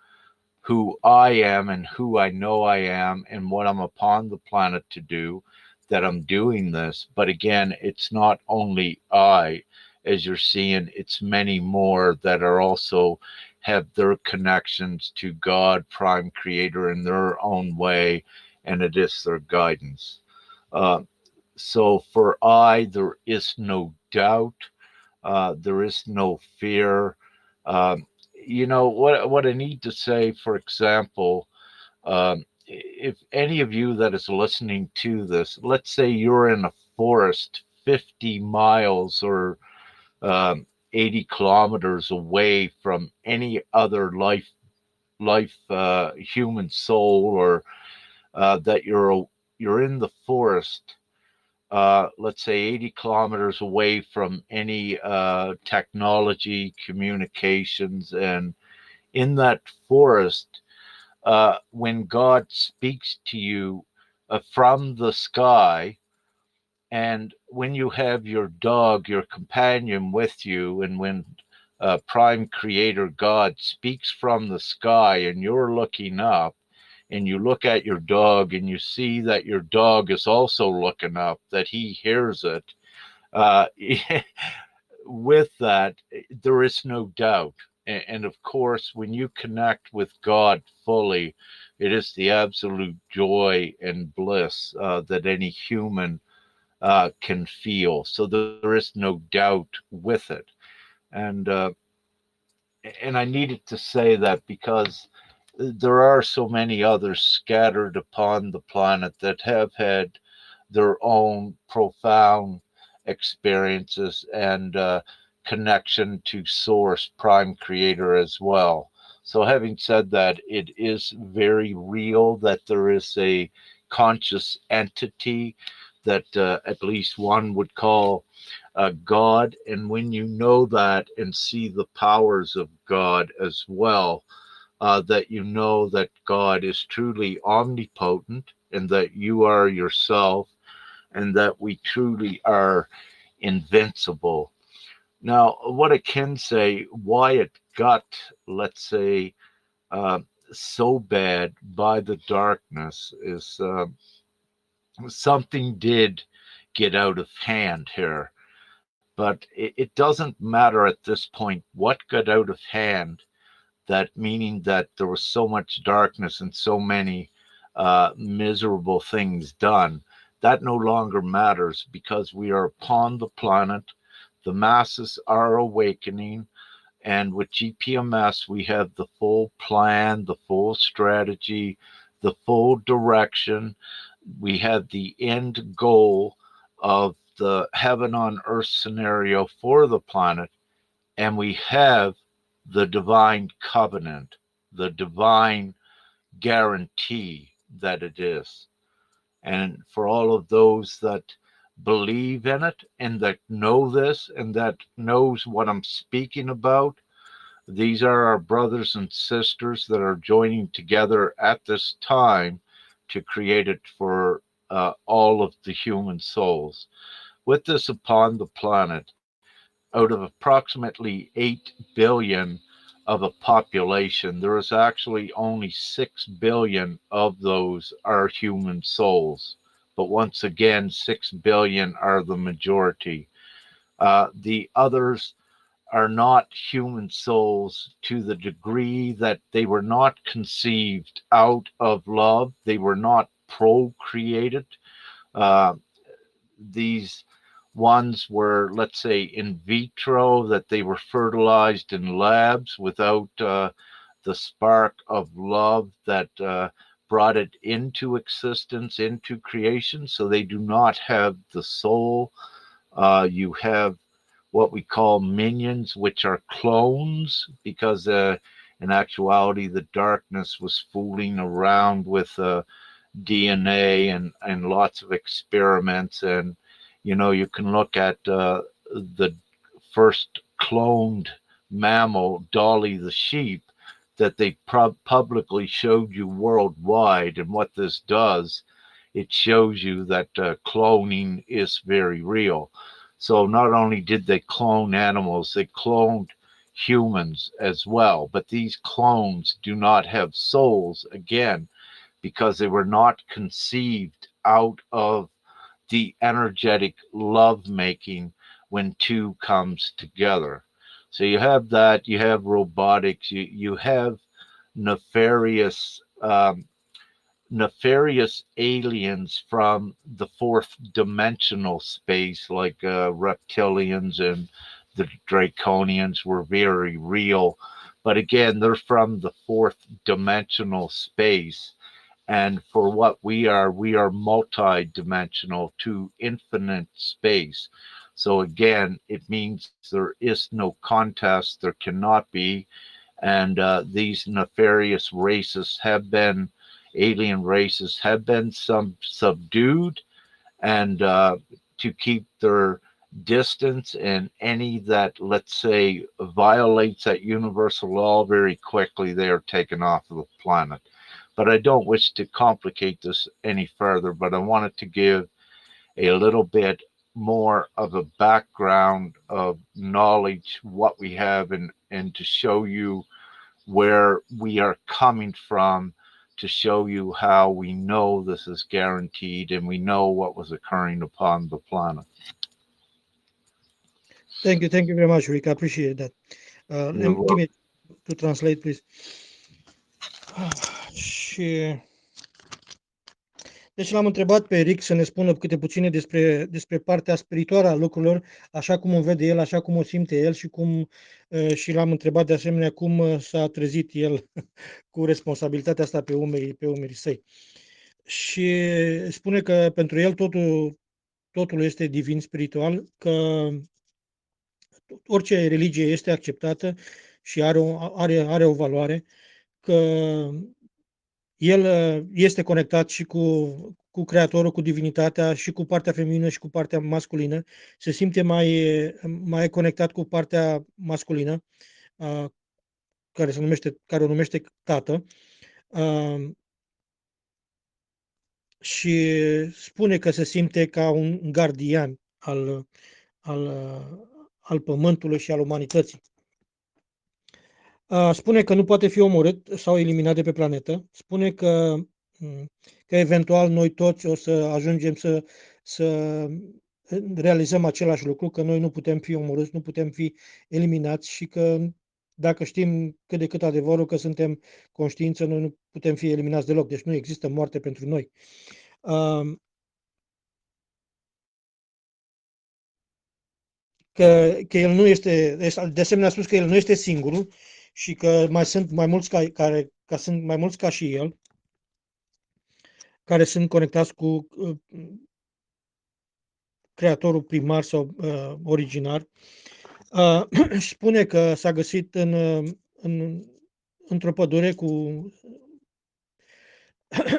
I am and who I know I am and what I'm upon the planet to do, that I'm doing this. But again, it's not only I, as you're seeing, it's many more that are also have their connections to God, prime creator, in their own way, and it is their guidance. Uh, so for I, there is no doubt, there is no fear. Um, what I need to say, for example, if any of you that is listening to this, let's say you're in a forest 50 miles or 80 kilometers away from any other human soul, or that you're in the forest, let's say 80 kilometers away from any technology, communications, and in that forest, when God speaks to you from the sky, and when you have your dog, your companion, with you, and when Prime Creator God speaks from the sky and you're looking up, and you look at your dog and you see that your dog is also looking up, that he hears it, uh, with that, there is no doubt. And of course, when you connect with God fully, it is the absolute joy and bliss that any human can feel. So there is no doubt with it. And and I needed to say that because there are so many others scattered upon the planet that have had their own profound experiences and connection to source, prime creator, as well. So having said that, it is very real that there is a conscious entity that at least one would call God. And when you know that and see the powers of God as well, that you know that God is truly omnipotent and that you are yourself, and that we truly are invincible. Now, what I can say, why it got, let's say, uh, so bad by the darkness is something did get out of hand here. But it doesn't matter at this point what got out of hand, that meaning that there was so much darkness and so many miserable things done. That no longer matters, because we are upon the planet. The masses are awakening. And with GPMS, we have the full plan, the full strategy, the full direction. We have the end goal of the heaven on earth scenario for the planet, and we have the divine covenant, the divine guarantee that it is. And for all of those that believe in it and that know this and that knows what I'm speaking about, these are our brothers and sisters that are joining together at this time to create it for all of the human souls. With this upon the planet, out of approximately 8 billion of a population, there is actually only 6 billion of those are human souls. But once again, 6 billion are the majority. The others are not human souls to the degree that they were not conceived out of love, they were not procreated. Uh, these ones were, let's say, in vitro, that they were fertilized in labs without the spark of love that brought it into existence, into creation. So they do not have the soul. You have what we call minions, which are clones, because in actuality, the darkness was fooling around with DNA and lots of experiments. And, you know, you can look at the first cloned mammal, Dolly the sheep, that they publicly showed you worldwide. And what this does, it shows you that cloning is very real. So not only did they clone animals, they cloned humans as well. But these clones do not have souls, again, because they were not conceived out of the energetic love making when two comes together. So you have that, you have robotics, you have nefarious nefarious aliens from the fourth dimensional space, like reptilians and the draconians were very real. But again, they're from the fourth dimensional space. And for what we are multi-dimensional to infinite space. So again, it means there is no contest, there cannot be. And these nefarious races have been, alien races have been subdued, and to keep their distance, and any that, let's say, violates that universal law, very quickly they are taken off of the planet. But I don't wish to complicate this any further, but I wanted to give a little bit more of a background of knowledge, what we have, and to show you where we are coming from, to show you how we know this is guaranteed and we know what was occurring upon the planet. Thank you very much, Rick. I appreciate that. Give me to translate, please. Și deci l-am întrebat pe Rick să ne spună câte puține despre partea spirituală a lucrurilor, așa cum o vede el, așa cum o simte el și l-am întrebat de asemenea cum s-a trezit el cu responsabilitatea asta pe umerii săi. Și spune că pentru el totul este divin spiritual, că orice religie este acceptată și are o valoare, că el este conectat și cu Creatorul, cu divinitatea, și cu partea feminină și cu partea masculină. Se simte mai conectat cu partea masculină, care o numește tată. Și spune că se simte ca un gardian al pământului și al umanității. Spune că nu poate fi omorât sau eliminat de pe planetă. Spune că eventual noi toți o să ajungem să realizăm același lucru, că noi nu putem fi omorâți, nu putem fi eliminați și că dacă știm cât de cât adevărul că suntem conștiință, noi nu putem fi eliminați deloc. Deci nu există moarte pentru noi. Că el nu este, de asemenea a spus că el nu este singurul și că sunt mai mulți sunt mai mulți ca și el, care sunt conectați cu creatorul primar sau originar. Spune că s-a găsit într-o pădure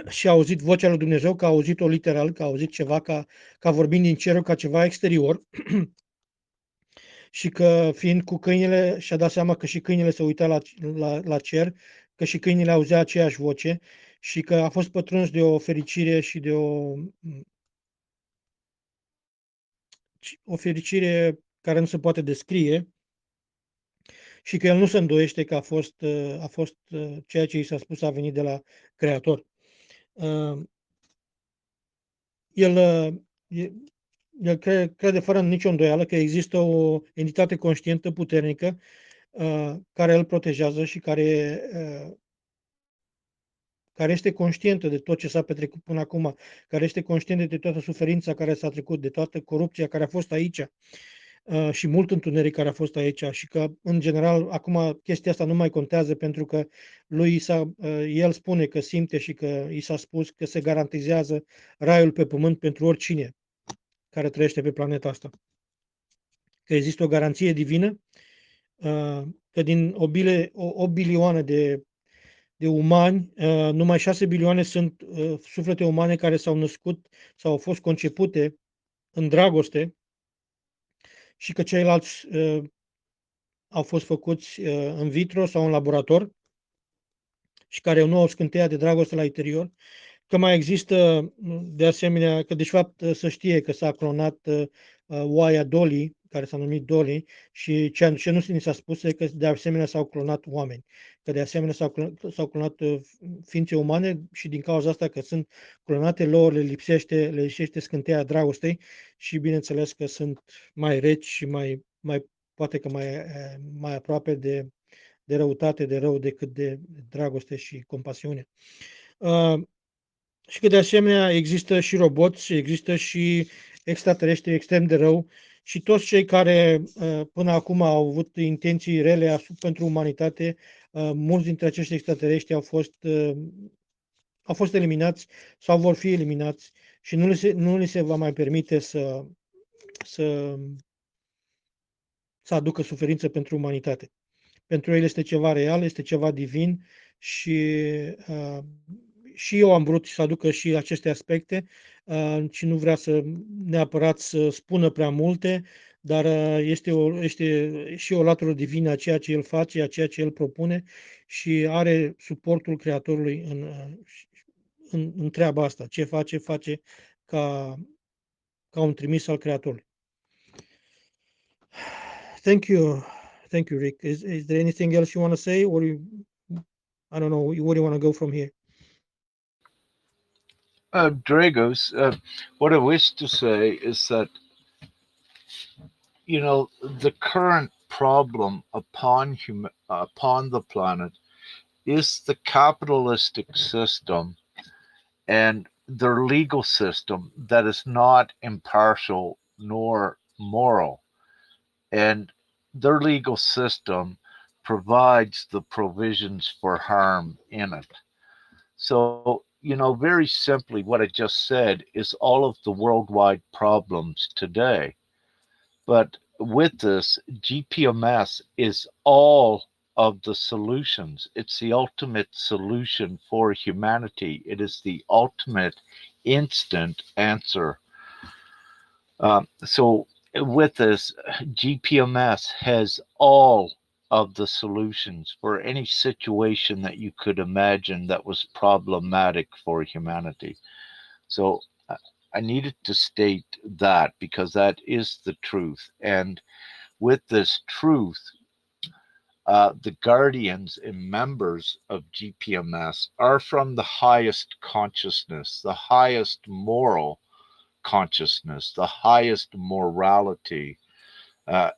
și a auzit vocea lui Dumnezeu, că a auzit-o literal, că a auzit ceva ca vorbind din cerul, ca ceva exterior. Și că fiind cu câinele și-a dat seama că și câinele se uita la cer, că și câinele auzea aceeași voce și că a fost pătruns de o fericire și de o fericire care nu se poate descrie și că el nu se îndoiește că a fost ceea ce i s-a spus a venit de la Creator. El crede fără nicio îndoială că există o entitate conștientă puternică care îl protejează și care care este conștientă de tot ce s-a petrecut până acum, care este conștientă de toată suferința care s-a trecut, de toată corupția care a fost aici și mult întuneric care a fost aici și că, în general, acum chestia asta nu mai contează pentru că el spune că simte și că i s-a spus că se garantizează raiul pe pământ pentru oricine care trăiește pe planeta asta. Că există o garanție divină, că din 8 bilioane de umani, numai 6 bilioane sunt suflete umane care s-au născut sau au fost concepute în dragoste și că ceilalți au fost făcuți în vitro sau în laborator și care nu au scânteia de dragoste la interior, că mai există de asemenea, că de fapt să știe că s-a clonat oaia Dolly, care s-a numit Dolly, și ce nu ni s-a spus e că de asemenea s-au clonat oameni, că de asemenea s-au clonat ființe umane și din cauza asta că sunt clonate lor le lipsește scânteia dragostei și bineînțeles că sunt mai reci și mai poate că mai aproape de răutate, de rău, decât de dragoste și compasiune. Și că de asemenea există și roboți, există și extraterestri extrem de rău și toți cei care până acum au avut intenții rele pentru umanitate, mulți dintre acești extraterestri au fost eliminați sau vor fi eliminați și nu li se va mai permite să aducă suferință pentru umanitate. Pentru el este ceva real, este ceva divin și eu am vrut să aducă și aceste aspecte și nu vrea neapărat să spună prea multe, dar este și o latură divină a ceea ce el face, a ceea ce el propune și are suportul Creatorului în treaba asta. Ce face ca un trimis al Creatorului. Thank you, Rick. Is there anything else you want to say, or I don't know, where do you want to go from here? Dragos, what I wish to say is that, the current problem upon the planet is the capitalistic system and their legal system that is not impartial nor moral. And their legal system provides the provisions for harm in it. So, very simply, what I just said is all of the worldwide problems today. But with this, GPMS is all of the solutions. It's the ultimate solution for humanity. It is the ultimate instant answer. So with this, GPMS has all of the solutions for any situation that you could imagine that was problematic for humanity. So I needed to state that because that is the truth. And with this truth, the guardians and members of GPMS are from the highest consciousness, the highest moral consciousness, the highest morality,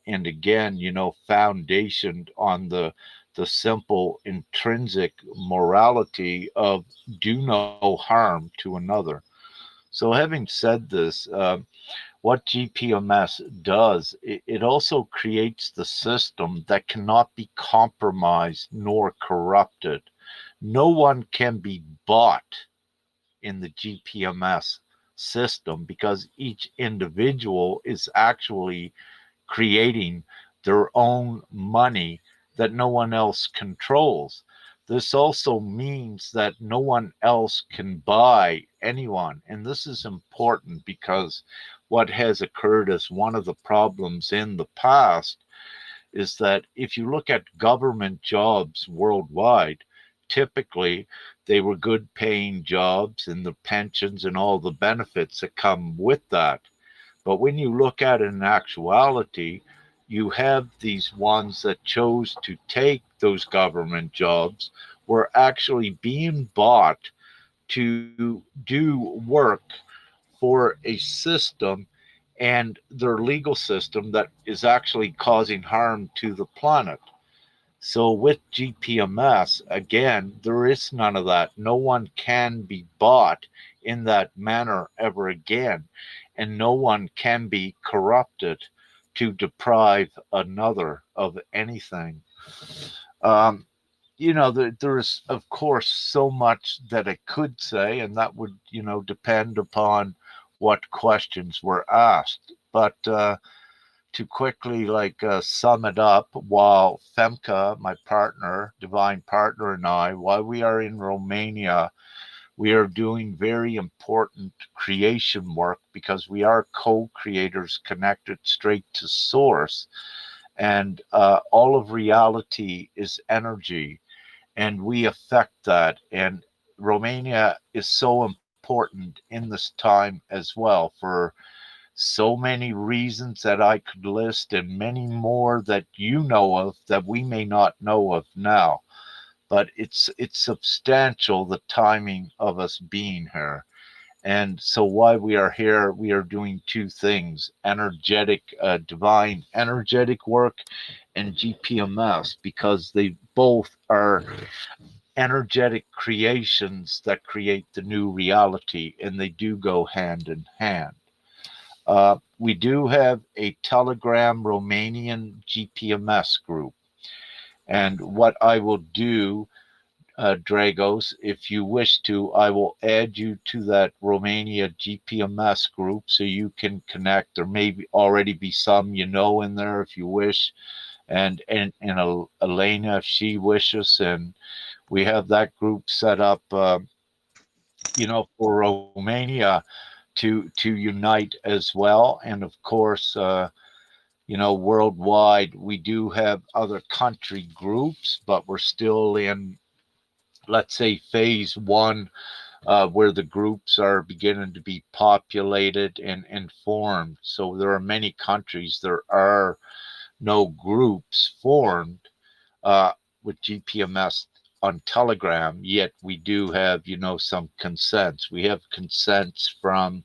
and again, foundationed on the simple intrinsic morality of do no harm to another. So having said this, what GPMS does, it also creates the system that cannot be compromised nor corrupted. No one can be bought in the GPMS system because each individual is actually creating their own money that no one else controls. This also means that no one else can buy anyone. And this is important because what has occurred as one of the problems in the past is that if you look at government jobs worldwide, typically they were good paying jobs and the pensions and all the benefits that come with that. But when you look at it in actuality, you have these ones that chose to take those government jobs were actually being bought to do work for a system and their legal system that is actually causing harm to the planet. So with GPMS, again, there is none of that. No one can be bought in that manner ever again, and no one can be corrupted to deprive another of anything. Um, there's of course so much that I could say, and that would, depend upon what questions were asked. But to quickly sum it up, while Femka, my partner, divine partner, and I, while we are in Romania, we are doing very important creation work because we are co-creators connected straight to source, and all of reality is energy, and we affect that. And Romania is so important in this time as well for so many reasons that I could list, and many more that you know of that we may not know of now. But it's substantial, the timing of us being here. And so while we are here, we are doing two things: energetic, divine energetic work, and GPMS, because they both are energetic creations that create the new reality, and they do go hand in hand. We do have a Telegram Romanian GPMS group. And what I will do, Dragos, if you wish to, I will add you to that Romania GPMS group so you can connect. There may already be some in there if you wish, and Elena if she wishes, and we have that group set up, for Romania to unite as well. And of course, worldwide, we do have other country groups, but we're still in, let's say, phase one, where the groups are beginning to be populated and formed. So there are many countries, there are no groups formed uh, with GPMS on Telegram, yet we do have, some consents. We have consents from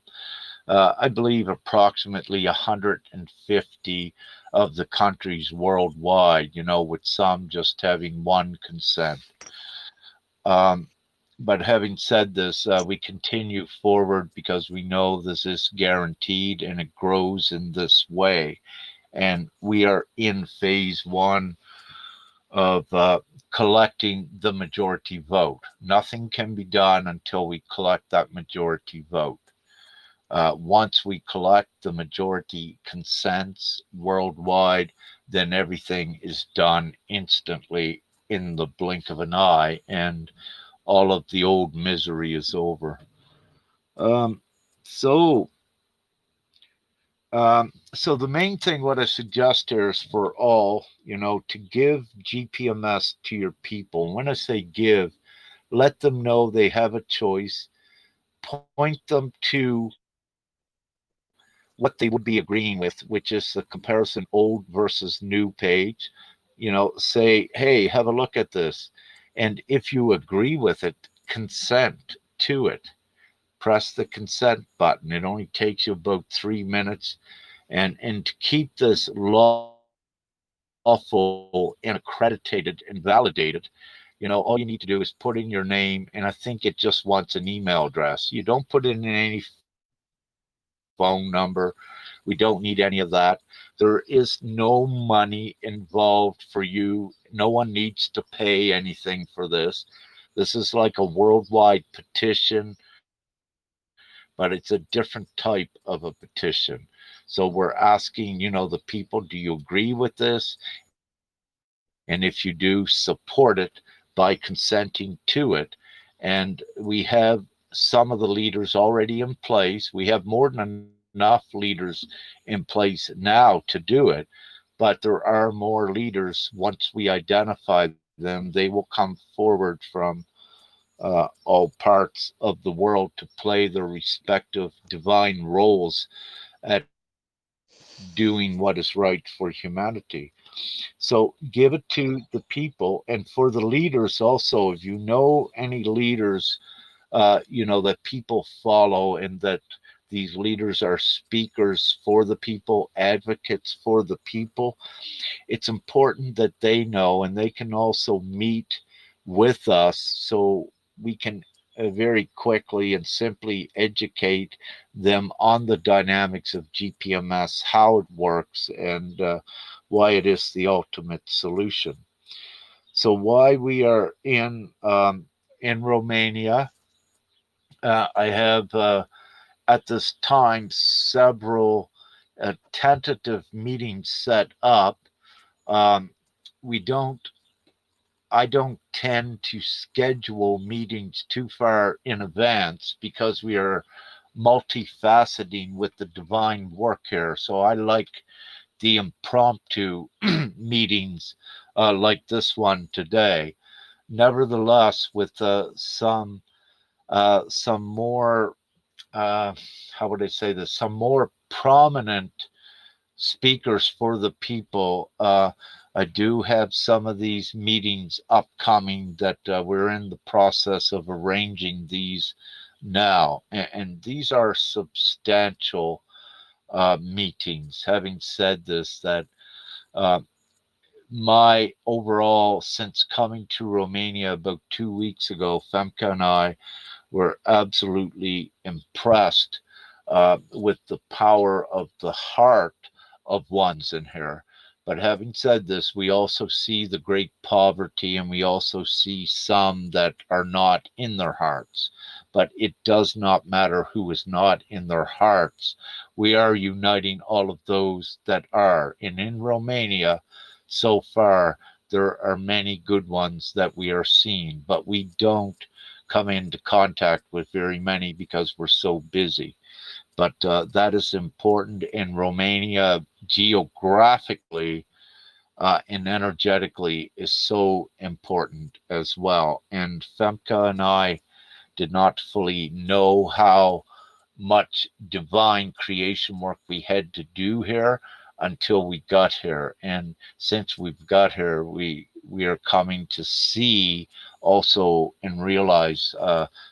I believe approximately 150 of the countries worldwide, with some just having one consent. Um, but having said this, we continue forward because we know this is guaranteed and it grows in this way. And we are in phase one of collecting the majority vote. Nothing can be done until we collect that majority vote. Once we collect the majority consents worldwide, then everything is done instantly in the blink of an eye, and all of the old misery is over. Um, so, so the main thing, what I suggest here is for all, to give GPMS to your people. When I say give, let them know they have a choice. Point them to what they would be agreeing with, which is the comparison old versus new page. Say, hey, have a look at this. And if you agree with it, consent to it. Press the consent button. It only takes you about 3 minutes. And to keep this lawful and accredited and validated, all you need to do is put in your name, and I think it just wants an email address. You don't put in any phone number. We don't need any of that. There is no money involved for you. No one needs to pay anything for this. This is like a worldwide petition, but it's a different type of a petition. So we're asking, the people, do you agree with this? And if you do, support it by consenting to it. And we have some of the leaders already in place. We have more than enough leaders in place now to do it. But there are more leaders. Once we identify them, they will come forward from all parts of the world to play their respective divine roles at doing what is right for humanity. So give it to the people. And for the leaders also, if you know any leaders that people follow, and that these leaders are speakers for the people, advocates for the people. It's important that they know, and they can also meet with us so we can very quickly and simply educate them on the dynamics of GPMS, how it works, and why it is the ultimate solution. So why we are in Romania, I have at this time several tentative meetings set up. Um, we don't I don't tend to schedule meetings too far in advance because we are multifaceting with the divine work here. So I like the impromptu meetings like this one today. Nevertheless, with some more how would I say this? Some more prominent speakers for the people. I do have some of these meetings upcoming that we're in the process of arranging these now, and these are substantial meetings. Having said this, that uh, my overall, since coming to Romania about 2 weeks ago, Femke and I were absolutely impressed with the power of the heart of ones in here. But having said this, we also see the great poverty, and we also see some that are not in their hearts. But it does not matter who is not in their hearts. We are uniting all of those that are. And in Romania, so far, there are many good ones that we are seeing, but we don't come into contact with very many because we're so busy. But that is important in Romania geographically and energetically is so important as well. And Femke and I did not fully know how much divine creation work we had to do here until we got here. And since we've got here, we are coming to see also and realize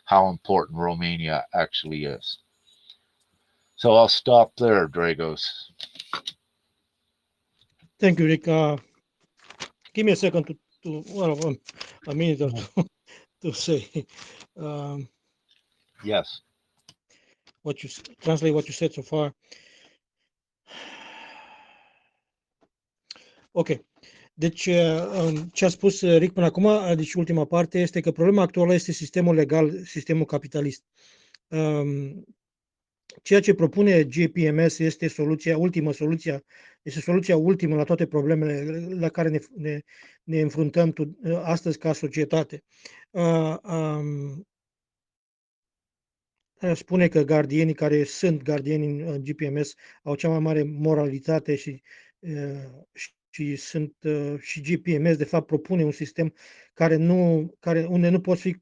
how important Romania actually is. So I'll stop there, Dragos. Thank you, Rick. Give me a second well, a minute or two to say Yes. translate what you said so far. Ok. Deci, ce a spus Rick până acum, deci ultima parte, este că problema actuală este sistemul legal, sistemul capitalist. Ceea ce propune GPMS este soluția, este soluția ultimă la toate problemele la care ne înfruntăm astăzi ca societate. Spune că gardienii care sunt gardieni în GPMS au cea mai mare moralitate și și GPMS de fapt propune un sistem unde nu poți fi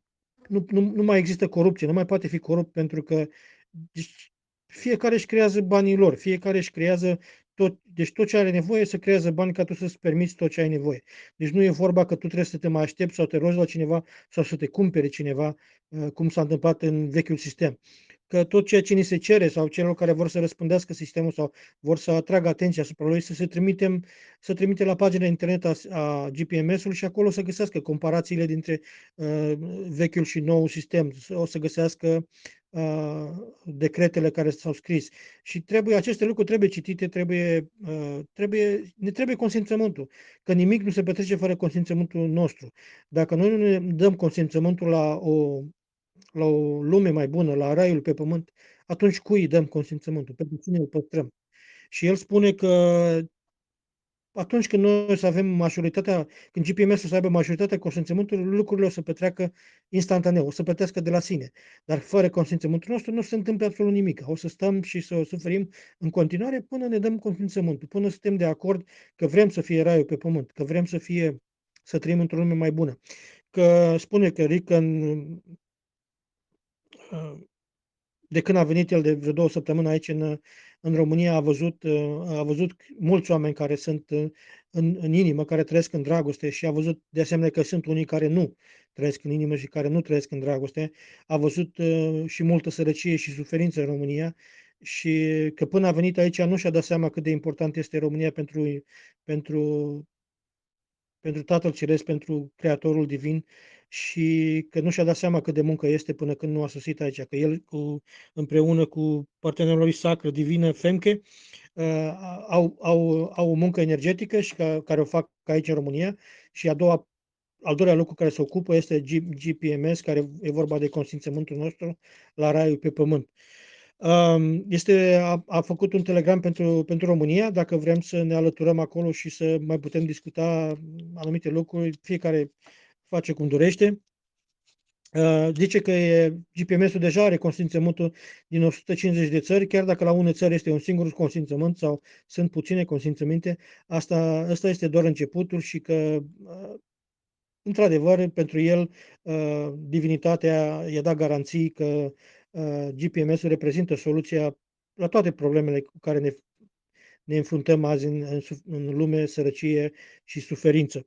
nu mai există corupție, nu mai poate fi corupt pentru că deci, fiecare își creează banii lor, fiecare își creează deci tot ce are nevoie să creează bani ca tu să-ți permiți tot ce ai nevoie. Deci nu e vorba că tu trebuie să te mai aștepți sau te rogi la cineva sau să te cumpere cineva, cum s-a întâmplat în vechiul sistem. Că tot ceea ce ni se cere sau celor care vor să răspândească sistemul sau vor să atragă atenția asupra lui, să trimite la pagina internet a GPMS-ului și acolo să găsească comparațiile dintre vechiul și noul sistem, o să găsească decretele care s-au scris. Și aceste lucruri trebuie citite, ne trebuie consimțământul, că nimic nu se petrece fără consimțământul nostru. Dacă noi nu ne dăm consimțământul la o lume mai bună, la raiul pe pământ, atunci cui îi dăm consimțământul? Pentru cine îl păstrăm? Și el spune că atunci când noi o să avem majoritatea, când GPMS-ul să aibă majoritatea consimțământului, lucrurile o să petreacă instantaneu, o să plătească de la sine. Dar fără consimțământul nostru nu se întâmplă absolut nimic. O să stăm și să suferim în continuare până ne dăm consimțământul, până suntem de acord că vrem să fie raiul pe pământ, că vrem să trăim într-o lume mai bună. Că spune că Rick de când a venit el de vreo 2 săptămâni aici în România, a văzut mulți oameni care sunt în inimă, care trăiesc în dragoste și a văzut de asemenea că sunt unii care nu trăiesc în inimă și care nu trăiesc în dragoste. A văzut și multă sărăcie și suferință în România și că până a venit aici nu și-a dat seama cât de important este România pentru pentru Tatăl Ceresc, pentru Creatorul Divin și că nu și-a dat seama cât de muncă este până când nu a sosit aici, că el împreună cu partenerul lui sacră, divină Femke, au o muncă energetică și care o fac aici în România și al doilea lucru care se ocupă este GPMS, care e vorba de consimțământul nostru la raiul pe pământ. A făcut un telegram pentru România, dacă vrem să ne alăturăm acolo și să mai putem discuta anumite lucruri, fiecare face cum dorește. Zice că GPMS-ul deja are consimțământul din 150 de țări, chiar dacă la unele țări este un singur consimțământ sau sunt puține consimțăminte, asta este doar începutul și că într-adevăr, pentru el, divinitatea i-a dat garanții că GPMS-ul reprezintă soluția la toate problemele cu care ne înfruntăm azi în lume, sărăcie și suferință.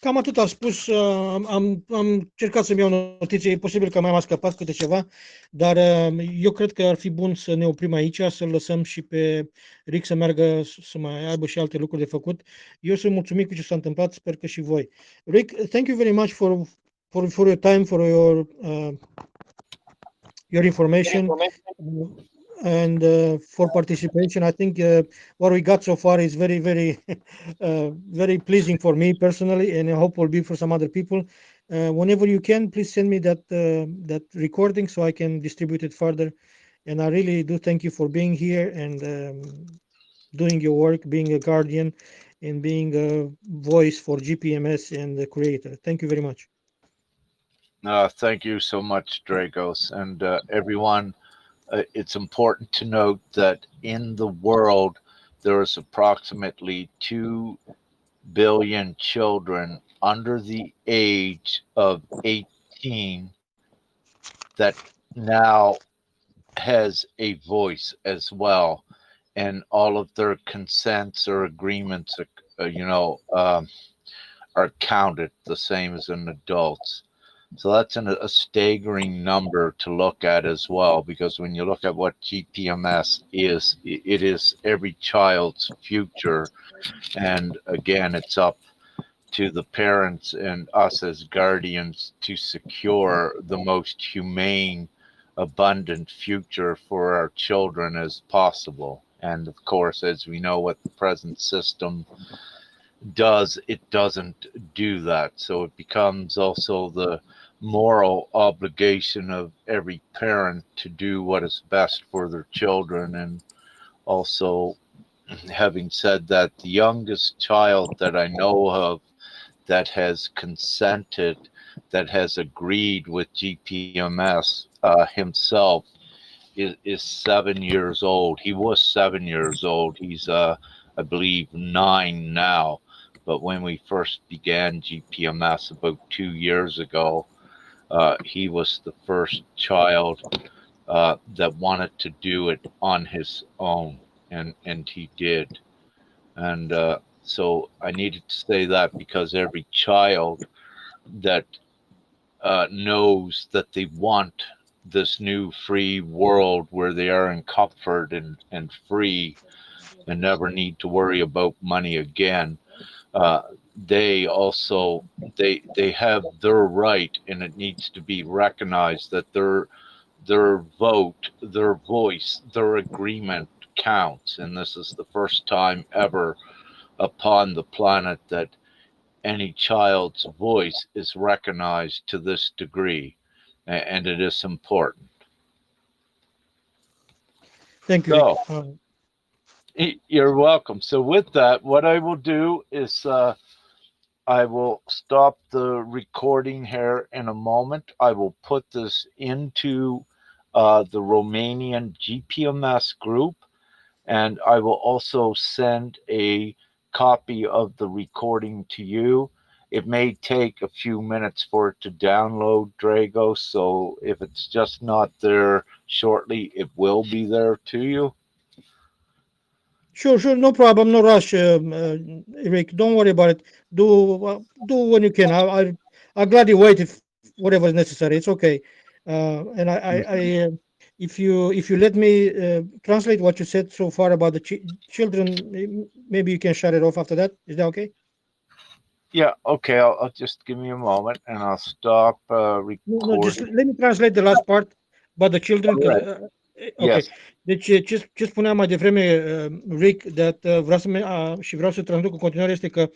Cam atât am spus, am încercat să-mi iau notițe, e posibil că mai am scăpat câte ceva, dar eu cred că ar fi bun să ne oprim aici, să-l lăsăm și pe Rick să meargă, să mai aibă și alte lucruri de făcut. Eu sunt mulțumit cu ce s-a întâmplat, sper că și voi. Rick, thank you very much for your time, for your information. And for participation. I think what we got so far is very, very, very pleasing for me personally, and I hope will be for some other people. Whenever you can, please send me that recording so I can distribute it further. And I really do thank you for being here and doing your work, being a guardian, and being a voice for GPMS and the creator. Thank you very much. Thank you so much, Dragos, and everyone. It's important to note that in the world, there is approximately 2 billion children under the age of 18 that now has a voice as well, and all of their consents or agreements, are counted the same as an adult's. So that's a staggering number to look at as well, because when you look at what GPMS is, it is every child's future. And again, it's up to the parents and us as guardians to secure the most humane, abundant future for our children as possible. And of course, as we know what the present system does, it doesn't do that. So it becomes also the moral obligation of every parent to do what is best for their children. And also, having said that, the youngest child that I know of that has consented, that has agreed with GPMS himself is 7 years old. He was 7 years old. He's I believe 9 now. But when we first began GPMS about 2 years ago, he was the first child that wanted to do it on his own, and he did. And so I needed to say that because every child that knows that they want this new free world where they are in comfort and free and never need to worry about money again, they also they have their right, and it needs to be recognized that their vote, their voice, their agreement counts. And this is the first time ever upon the planet that any child's voice is recognized to this degree, and it is important. Thank you, So, you're welcome. So with that, what I will do is I will stop the recording here in a moment. I will put this into the Romanian GPMS group, And I will also send a copy of the recording to you. It may take a few minutes for it to download, Drago, so if it's just not there shortly, it will be there to you. Sure, no problem, no rush, Rick. Don't worry about it. Do when you can. I'll gladly wait if whatever is necessary. It's okay. And if you let me translate what you said so far about the children, maybe you can shut it off after that. Is that okay? Yeah, okay, I'll just give me a moment and I'll stop No, just recording. let me translate the last part about the children. All right. Ok. Yes. Deci, ce spuneam mai devreme, Rick, și vreau să traduc în continuare, este că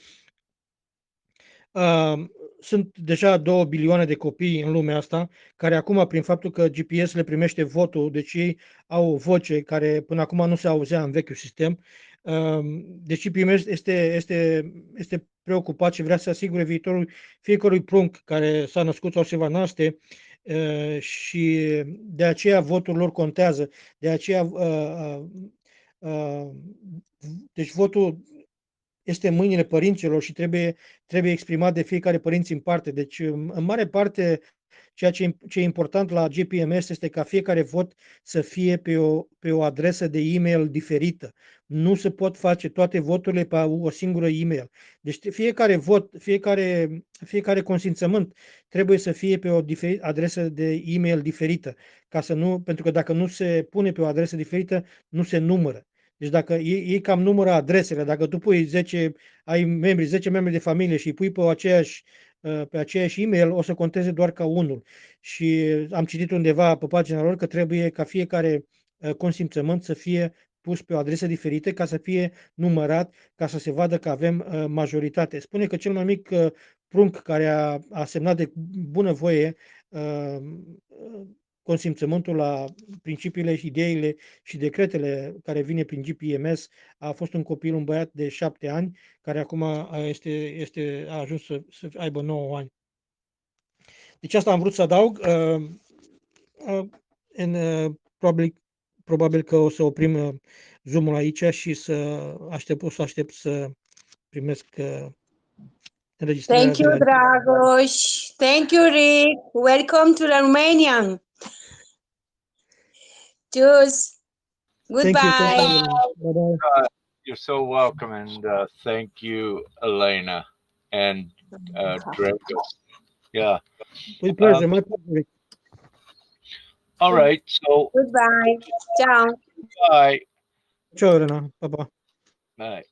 sunt deja 2 bilioane de copii în lumea asta, care acum, prin faptul că GPS le primește votul, deci ei au o voce care până acum nu se auzea în vechiul sistem, deci GPS este preocupat și vrea să asigure viitorul fiecărui prunc care s-a născut sau se va naște, și de aceea votul lor contează. De aceea, deci votul este în mâinile părinților și trebuie exprimat de fiecare părinț în parte. Deci, în mare parte, ceea ce e important la GPMS este ca fiecare vot să fie pe o adresă de e-mail diferită. Nu se pot face toate voturile pe o singură e-mail. Deci fiecare vot, fiecare consimțământ trebuie să fie pe o adresă de e-mail diferită, pentru că dacă nu se pune pe o adresă diferită, nu se numără. Deci dacă ei cam numără adresele, dacă tu pui 10 membri de familie și îi pui pe aceeași e-mail, o să conteze doar ca unul. Și am citit undeva pe pagina lor că trebuie ca fiecare consimțământ să fie pus pe o adresă diferită ca să fie numărat, ca să se vadă că avem majoritate. Spune că cel mai mic prunc care a semnat de bunăvoie consimțământul la principiile, ideile și decretele care vine prin GPMS a fost un copil, un băiat de 7 ani, care acum a ajuns să aibă 9 ani. Deci asta am vrut să adaug. Probabil că o să oprim Zoom-ul aici și o să aștept să primesc înregistrarea Thank de you, la... Dragos. Thank you, Rick. Welcome to Romania. Cheers. Goodbye. Bye-bye. You're so welcome, and thank you, Elena and Dragos. Yeah. With pleasure, my pleasure. All right. So Goodbye. Ciao. bye. Ciao, Elena. Bye-bye. Bye.